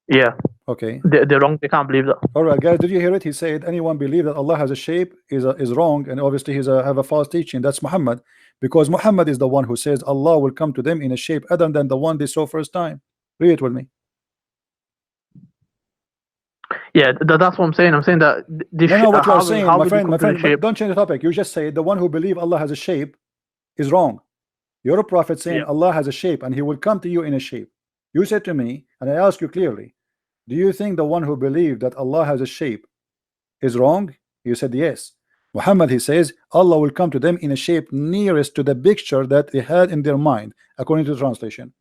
Yeah. Okay. They're wrong. They can't believe that. All right, guys. Did you hear it? He said anyone believe that Allah has a shape is wrong, and obviously he's have a false teaching. That's Muhammad, because Muhammad is the one who says Allah will come to them in a shape other than the one they saw first time. Read it with me. Yeah, that's what I'm saying. I'm saying that this no, what you're saying, my friend, don't change the topic. You just say the one who believes Allah has a shape is wrong. You're a prophet saying Allah has a shape and He will come to you in a shape. You said to me, and I ask you clearly, do you think the one who believed that Allah has a shape is wrong? You said yes. Muhammad, he says Allah will come to them in a shape nearest to the picture that they had in their mind, according to the translation.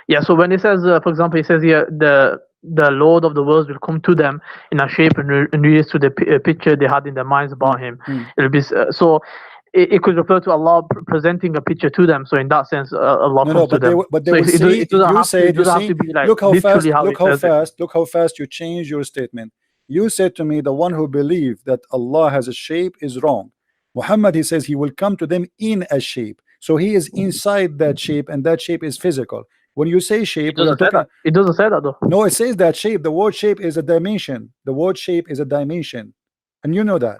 Yeah, so when it says, for example, it says here the Lord of the worlds will come to them in a shape and nearest to the picture they had in their minds about Him. It'll be so. It could refer to Allah presenting a picture to them. So in that sense, Allah comes to them. But they will see. It doesn't have to be like look how fast you change your statement. You said to me the one who believes that Allah has a shape is wrong. Muhammad, he says he will come to them in a shape. So he is inside that shape, and that shape is physical. When you say shape, it doesn't say that though. No, it says that shape. The word shape is a dimension. The word shape is a dimension, and you know that.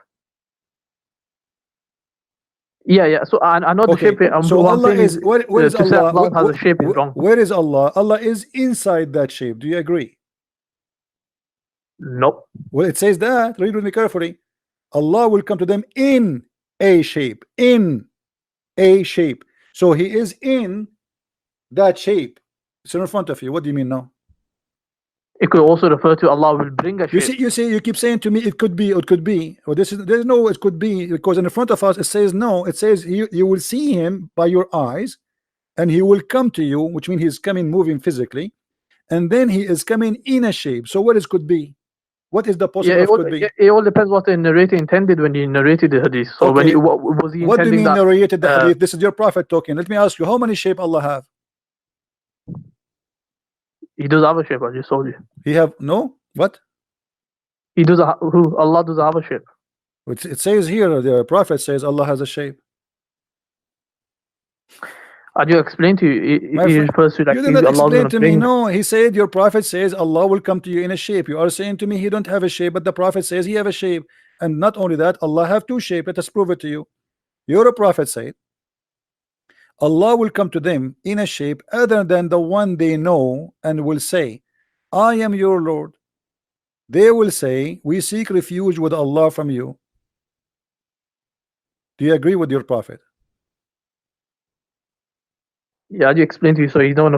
Yeah. So I know the shape. So Allah is where is Allah? Allah has a shape is wrong. Where is Allah? Allah is inside that shape. Do you agree? Nope. Well, it says that. Read with me carefully. Allah will come to them in a shape. In a shape. So He is in that shape. It's in front of you. What do you mean now? It could also refer to Allah will bring a shape. You keep saying to me it could be, it could be. Well, there's no it could be, because in front of us it says no. It says you will see Him by your eyes, and He will come to you, which means He's coming moving physically, and then He is coming in a shape. So what is could be? What is the possible could be? It all depends what the narrator intended when he narrated the hadith. So when what was he intending? What do you mean narrated the hadith? This is your prophet talking. Let me ask you, how many shape Allah have? He does have a shape. I just told you. He have no what? He does. Allah does have a shape. It says here, the prophet says Allah has a shape. I just explained to you. He refers to like you did not explain to me. No, he said your prophet says Allah will come to you in a shape. You are saying to me He don't have a shape, but the prophet says He have a shape. And not only that, Allah have two shapes. Let us prove it to you. Your prophet said Allah will come to them in a shape other than the one they know, and will say, I am your Lord. they will say, we seek refuge with Allah from you. Do you agree with your prophet? Yeah, you explained to you. So he's not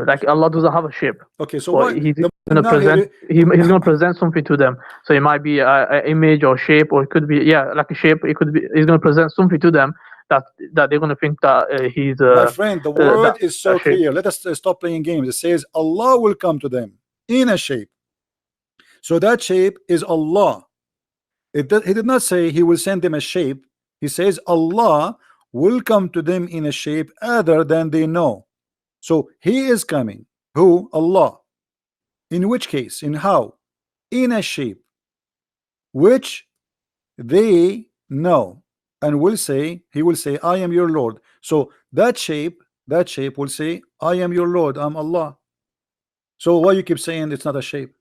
like Allah doesn't have a shape. Okay, so what he's gonna present he's gonna present something to them. So it might be an image or shape, or it could be like a shape. It could be he's gonna present something to them that they're gonna think that he's. My friend, the word is so clear. Let us stop playing games. It says Allah will come to them in a shape. So that shape is Allah. He did not say he will send them a shape. He says Allah will come to them in a shape other than they know. So he is coming. Who? Allah. In which case? In how? In a shape which they know, and will say, he will say, I am your Lord. So that shape will say, I am your Lord, I'm Allah. So why you keep saying it's not a shape?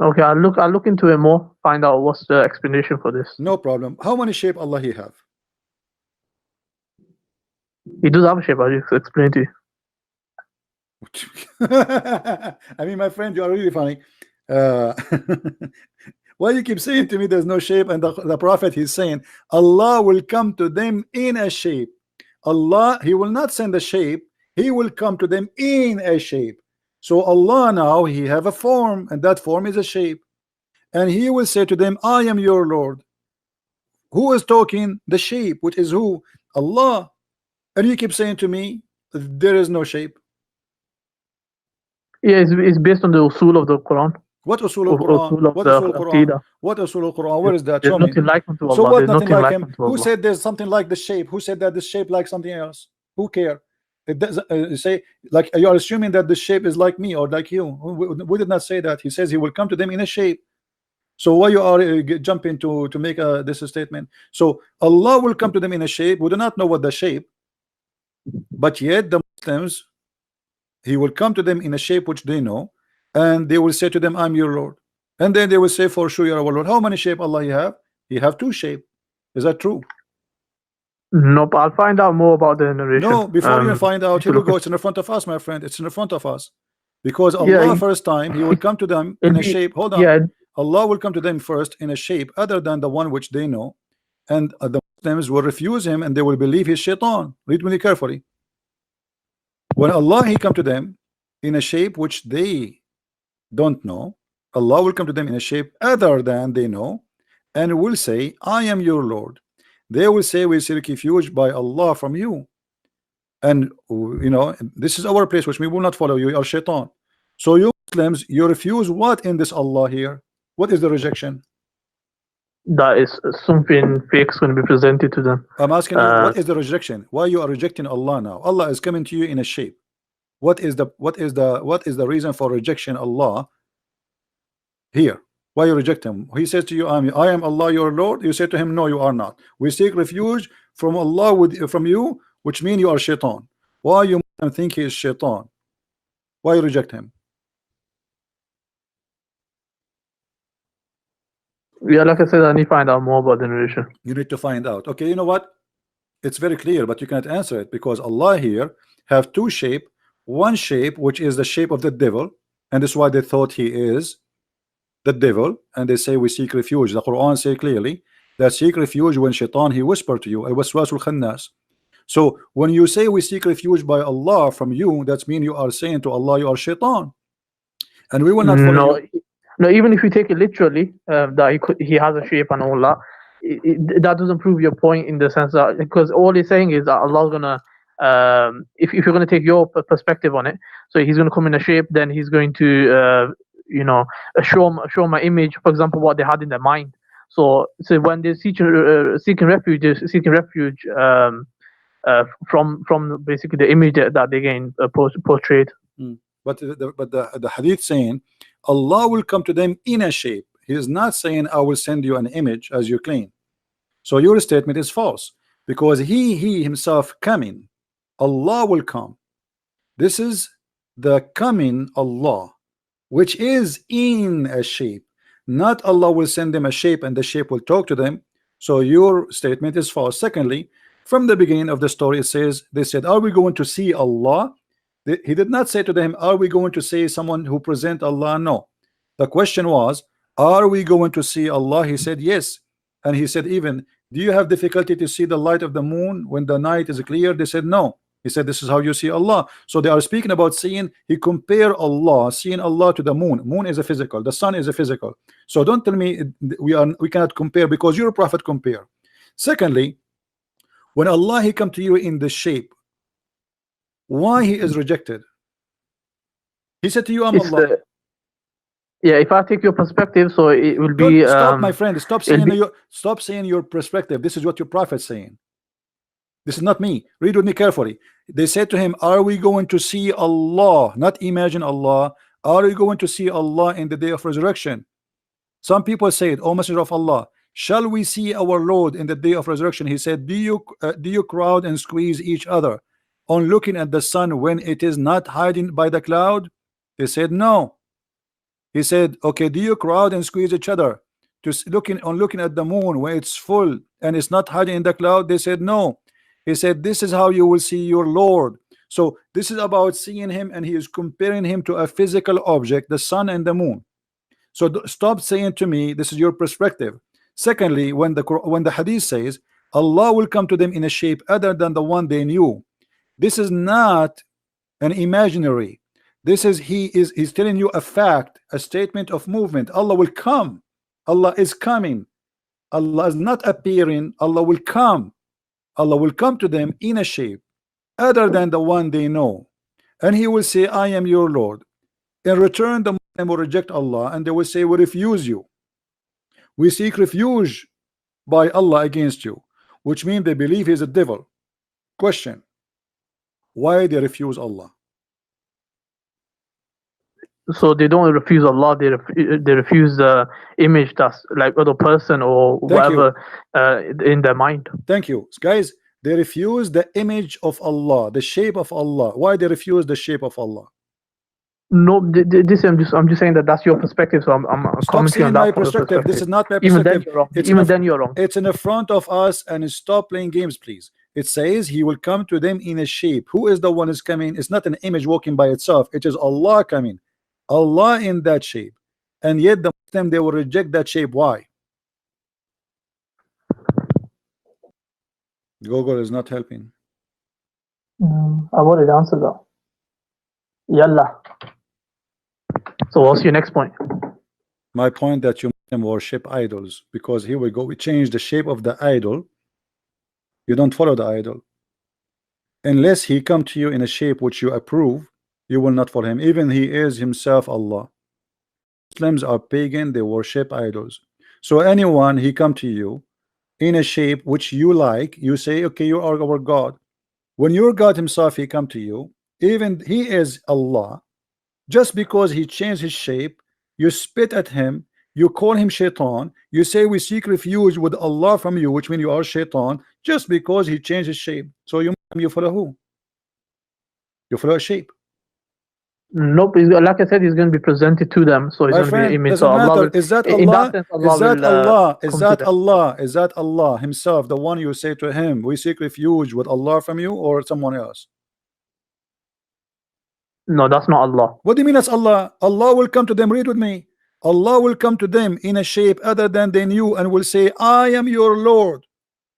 Okay, I'll look into it more, find out what's the explanation for this. No problem. How many shape Allah he have? He does have a shape, I'll just explain to you. I mean, my friend, you are really funny. Why you keep saying to me there's no shape, and the prophet he's saying Allah will come to them in a shape. Allah, he will not send a shape, he will come to them in a shape. So Allah now he have a form, and that form is a shape, and he will say to them, I am your Lord. Who is talking? The shape, which is who? Allah. And you keep saying to me there is no shape. Yeah, it's based on the usul of the Quran. What usul al-Quran? What usul al-Quran? What usul al-Quran? Where is that? There's nothing like him to Allah. So what? There's Nothing like like him. Who said there's something like the shape? Who said that the shape like something else? Who care? It does say, like, you are assuming that the shape is like me or like you. We did not say that. He says he will come to them in a shape. So why you are jumping to make this statement? So Allah will come to them in a shape. We do not know what the shape, but yet the Muslims, he will come to them in a shape which they know, and they will say to them, I'm your Lord. And then they will say, for sure, you're our Lord. How many shape Allah you have? You have two shape. Is that true? No, but I'll find out more about the narration. No, before you find out, here we go. It's in front of us, my friend. It's in front of us. Because Allah first time, he will come to them in a shape. Hold on. Yeah. Allah will come to them first in a shape other than the one which they know. And the Muslims will refuse him, and they will believe he's shaitan. Read me carefully. When Allah he come to them in a shape which they don't know, Allah will come to them in a shape other than they know, and will say, I am your Lord. They will say, we seek refuge by Allah from you, and you know, this is our place, which we will not follow you, you are shaitan. So you Muslims, you refuse what in this Allah here? What is the rejection? That is something fake is going to be presented to them. I'm asking you, what is the rejection? Why you are rejecting Allah now? Allah is coming to you in a shape. What is the reason for rejection Allah here? Why you reject him? He says to you, I am Allah your Lord. You say to him, no, you are not. We seek refuge from Allah from you, which means you are shaitan. Why you think he is shaitan? Why you reject him? Yeah, like I said, I need to find out more about the narration. You need to find out. Okay, you know what? It's very clear, but you cannot answer it because Allah here have two shape. One shape which is the shape of the devil, and that's why they thought he is the devil, and they say we seek refuge. The Quran say clearly that seek refuge when shaitan he whisper to you, al-waswasul khannas. So when you say we seek refuge by Allah from you, that means you are saying to Allah you are shaitan, and we will not follow you. No, even if you take it literally, that he has a shape and all that, that doesn't prove your point in the sense that, because all he's saying is that Allah's gonna, if you're gonna take your perspective on it, so he's gonna come in a shape, then he's going to, you know, show my image, for example, what they had in their mind. So when they're seeking refuge, from basically the image that they gain portrayed. But the hadith saying Allah will come to them in a shape. He is not saying I will send you an image as you claim. So your statement is false because he himself coming. Allah will come. This is the coming Allah, which is in a shape. Not Allah will send them a shape and the shape will talk to them. So your statement is false. Secondly, From the beginning of the story, it says, they said, are we going to see Allah? He did not say to them, are we going to see someone who present Allah? No. The question was, are we going to see Allah? He said, yes. And he said, even, do you have difficulty to see the light of the moon when the night is clear? They said, no. He said, this is how you see Allah. So they are speaking about seeing. He compared Allah, seeing Allah, to the moon. Moon is a physical, the sun is a physical. So don't tell me we cannot compare, because your prophet compare. Secondly, when Allah he come to you in the shape, why he is rejected? He said to you, I'm Allah. Yeah, if I take your perspective, so it will be. Stop, my friend. Stop saying your perspective. This is what your prophet is saying. This is not me. Read with me carefully. They said to him, are we going to see Allah? Not imagine Allah. Are we going to see Allah in the day of resurrection? Some people say it, O Messenger of Allah, shall we see our Lord in the day of resurrection? He said, do you crowd and squeeze each other on looking at the sun when it is not hiding by the cloud? They said, no. He said, okay, do you crowd and squeeze each other to looking at the moon when it's full and it's not hiding in the cloud? They said, no. He said, this is how you will see your Lord. So this is about seeing him, and he is comparing him to a physical object, the sun and the moon. So stop saying to me this is your perspective. Secondly, when the hadith says Allah will come to them in a shape other than the one they knew, this is not an imaginary. This is he's telling you a fact, a statement of movement. Allah will come. Allah is coming. Allah is not appearing. Allah will come. Allah will come to them in a shape other than the one they know, and he will say, I am your Lord. In return, the Muslim will reject Allah, and they will say, we refuse you. We seek refuge by Allah against you, which means they believe he is a devil. Question: why they refuse Allah? So they don't refuse Allah, they refuse the image that's like other person or whatever in their mind. Thank you, guys. They refuse the image of Allah, the shape of Allah. Why they refuse the shape of Allah? No, I'm just saying that that's your perspective. So I'm commenting on that. My perspective. This is not my perspective. Even then you're wrong. It's in the front of us, and stop playing games, please. It says he will come to them in a shape. Who is the one is coming? It's not an image walking by itself. It is Allah coming. Allah in that shape, and yet the Muslim, they will reject that shape. Why? Google is not helping. I've already answered that. Yalla. So what's your next point? My point that you Muslim worship idols, because here we go, we change the shape of the idol. You don't follow the idol unless he come to you in a shape which you approve. You will not follow him, even he is himself Allah. Muslims are pagan, they worship idols. So anyone he come to you in a shape which you like, you say, okay, you are our God. When your God himself he come to you, even he is Allah, just because he changed his shape, you spit at him, you call him shaitan, you say we seek refuge with Allah from you, which means you are shaitan, just because he changed his shape. So you follow who? You follow a shape. Nope, like I said, he's going to be presented to them. So he's going to be an image. So Allah is that Allah? Is that Allah? Is that Allah himself, the one you say to him, we seek refuge with Allah from you, or someone else? No, that's not Allah. What do you mean that's Allah? Allah will come to them. Read with me. Allah will come to them in a shape other than they knew, and will say, I am your Lord.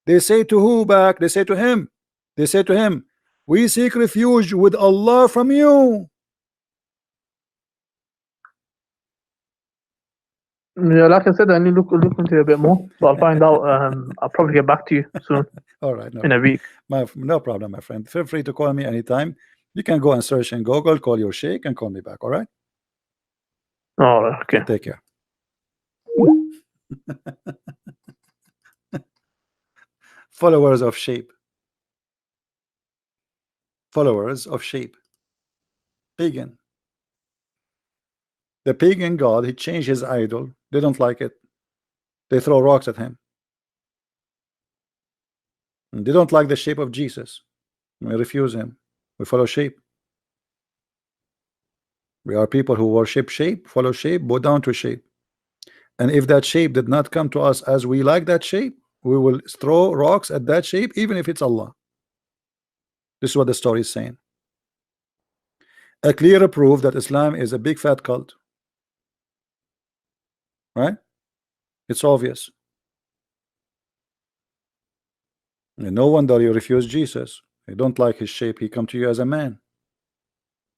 They say to who back? They say to him. They say to him, we seek refuge with Allah from you. Yeah, like I said, I need to look into it a bit more. So I'll find out. I'll probably get back to you soon. All right, in a week. No problem, my friend. Feel free to call me anytime. You can go and search in Google, call your sheikh, and call me back. All right. All right. Okay. Take care. Followers of shape. Followers of shape. Pagan. The pagan god, he changed his idol. They don't like it. They throw rocks at him. And they don't like the shape of Jesus. We refuse him. We follow shape. We are people who worship shape, follow shape, bow down to shape. And if that shape did not come to us as we like that shape, we will throw rocks at that shape, even if it's Allah. This is what the story is saying. A clear proof that Islam is a big fat cult. Right? It's obvious. And no wonder you refuse Jesus. You don't like his shape. He come to you as a man.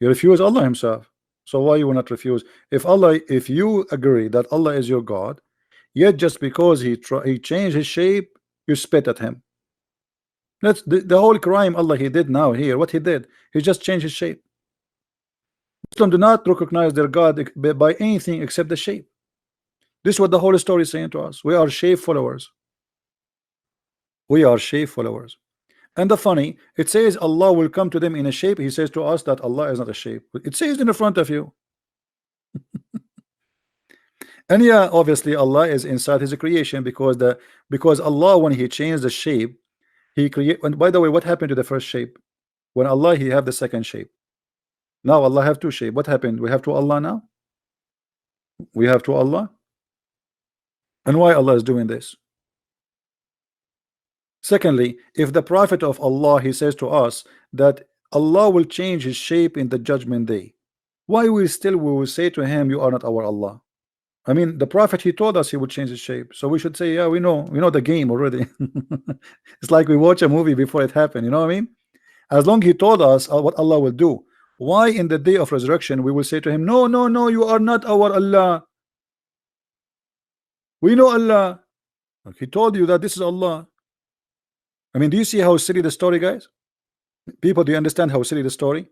You refuse Allah himself. So why you will not refuse? If you agree that Allah is your God, yet just because he changed his shape, you spit at him. That's the whole crime Allah he did now here. What he did, he just changed his shape. Muslims do not recognize their God by anything except the shape. This is what the whole story is saying to us. We are shape followers. We are shape followers. And the funny, it says Allah will come to them in a shape. He says to us that Allah is not a shape. It says in the front of you. And yeah, obviously Allah is inside his creation, because Allah, when he changed the shape, he create. And by the way, what happened to the first shape? When Allah he have the second shape. Now Allah have two shape. What happened? We have to Allah now. We have to Allah. And why Allah is doing this? Secondly, if the Prophet of Allah he says to us that Allah will change his shape in the judgment day, why we will say to him, you are not our Allah? I mean, the Prophet he told us he would change his shape, so we should say, yeah, we know the game already. It's like we watch a movie before it happened. You know what I mean? As long he told us what Allah will do, why in the day of resurrection we will say to him, no, no, no, you are not our Allah. We know Allah. He told you that this is Allah. I mean, do you see how silly the story, guys? People, do you understand how silly the story?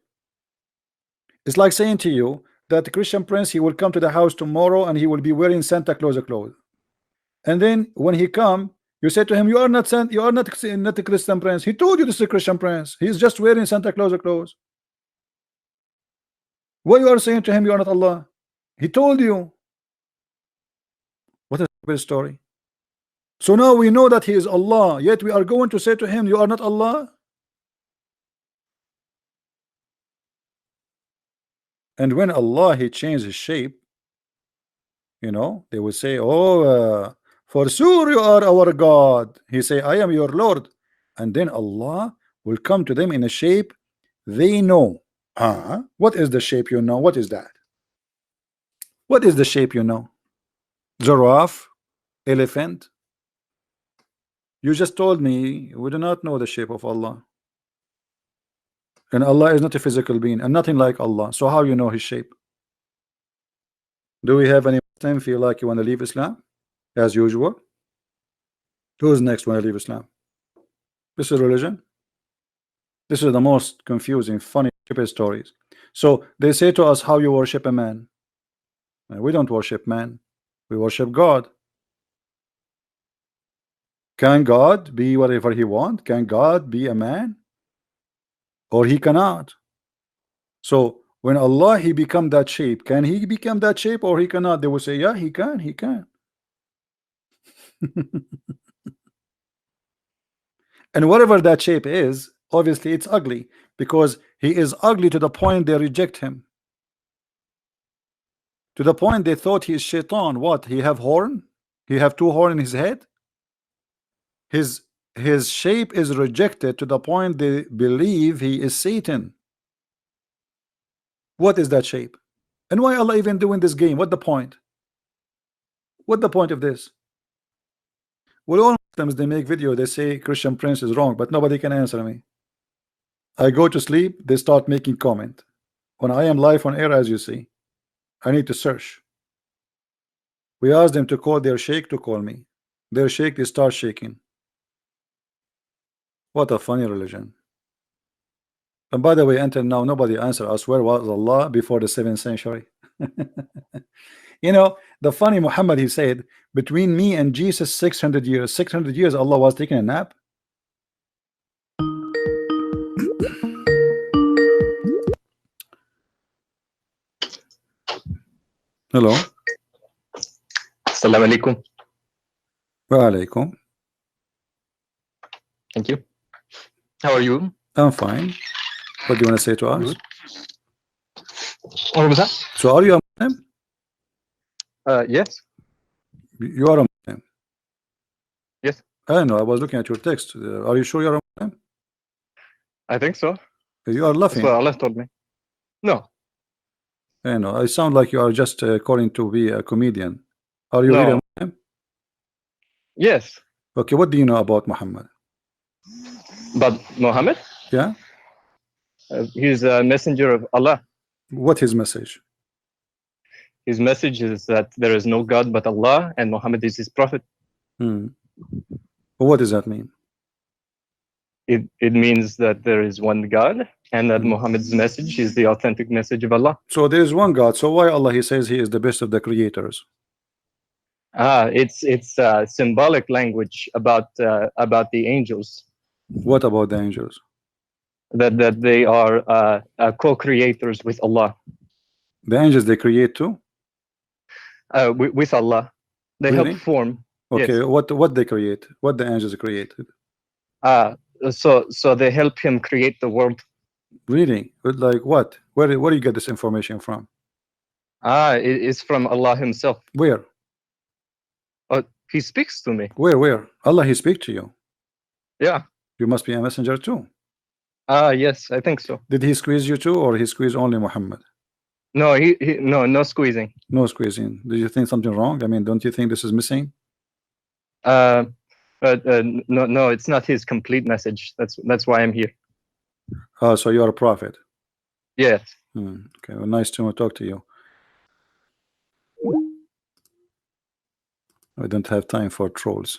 It's like saying to you that the Christian prince he will come to the house tomorrow and he will be wearing Santa Claus clothes. And then when he come, you say to him, you are not a Christian prince. He told you this is a Christian prince. He's just wearing Santa Claus clothes. What you are saying to him, you are not Allah. He told you. What a stupid story. So now we know that he is Allah, yet we are going to say to him, you are not Allah. And when Allah he changed his shape, they will say, oh, for sure you are our God. He say, I am your Lord. And then Allah will come to them in a shape they know. What is the shape you know? What is that? What is the shape you know? Giraffe? Elephant? You just told me we do not know the shape of Allah. And Allah is not a physical being and nothing like Allah. So how you know his shape? Do we have any Muslim feel like you want to leave Islam? As usual. Who's next when I leave Islam? This is religion. This is the most confusing, funny, stupid stories. So they say to us, how you worship a man? And we don't worship man. We worship God. Can God be whatever he wants? Can God be a man? Or he cannot? So when Allah he become that shape, can he become that shape or he cannot? They will say, yeah, he can, he can. And whatever that shape is, obviously it's ugly, because he is ugly to the point they reject him. To the point they thought he is shaitan. What? He have horn? He have two horns in his head? His shape is rejected to the point they believe he is Satan. What is that shape? And why Allah even doing this game? What the point? What the point of this? Well, all Muslims they make video, they say Christian Prince is wrong, but nobody can answer me. I go to sleep, they start making comment. When I am live on air, as you see, I need to search. We ask them to call their sheikh to call me. Their sheikh they start shaking. What a funny religion. And by the way, until now nobody answered us where was Allah before the 7th century. The funny Muhammad he said, between me and Jesus 600 years. 600 years Allah was taking a nap. Hello. Assalamu alaikum. Wa alaikum. Thank you. How are you? I'm fine. What do you want to say to us? Good. What was that? So are you a Muslim? Yes. You are a Muslim. Yes. I don't know. I was looking at your text. Are you sure you're a Muslim? I think so. You are laughing. That's what Allah told me. No. I know. I sound like you are just calling to be a comedian. Are you really a Muslim? Yes. Okay, what do you know about Muhammad? But Muhammad? Yeah? He's a messenger of Allah. What his message? His message is that there is no God but Allah, and Muhammad is his prophet. What does that mean? It means that there is one God, and that Muhammad's message is the authentic message of Allah. So there is one God. So why Allah, he says he is the best of the creators? It's symbolic language about the angels. What about the angels? That they are co-creators with Allah. The angels, they create too? With Allah, they Really? help form. Okay, Yes. what they create? What the angels created? So they help him create the world. Really? Like what? Where do you get this information from? It is from Allah himself. Where? He speaks to me. Where? Allah, he speak to you. Yeah. You must be a messenger too. Yes, I think so. Did he squeeze you too, or he squeezed only Muhammad? No, no squeezing. No squeezing. Do you think something wrong? I mean, don't you think this is missing? No, it's not his complete message. That's why I'm here. So you are a prophet. Yes. Okay, well, nice to talk to you. I don't have time for trolls.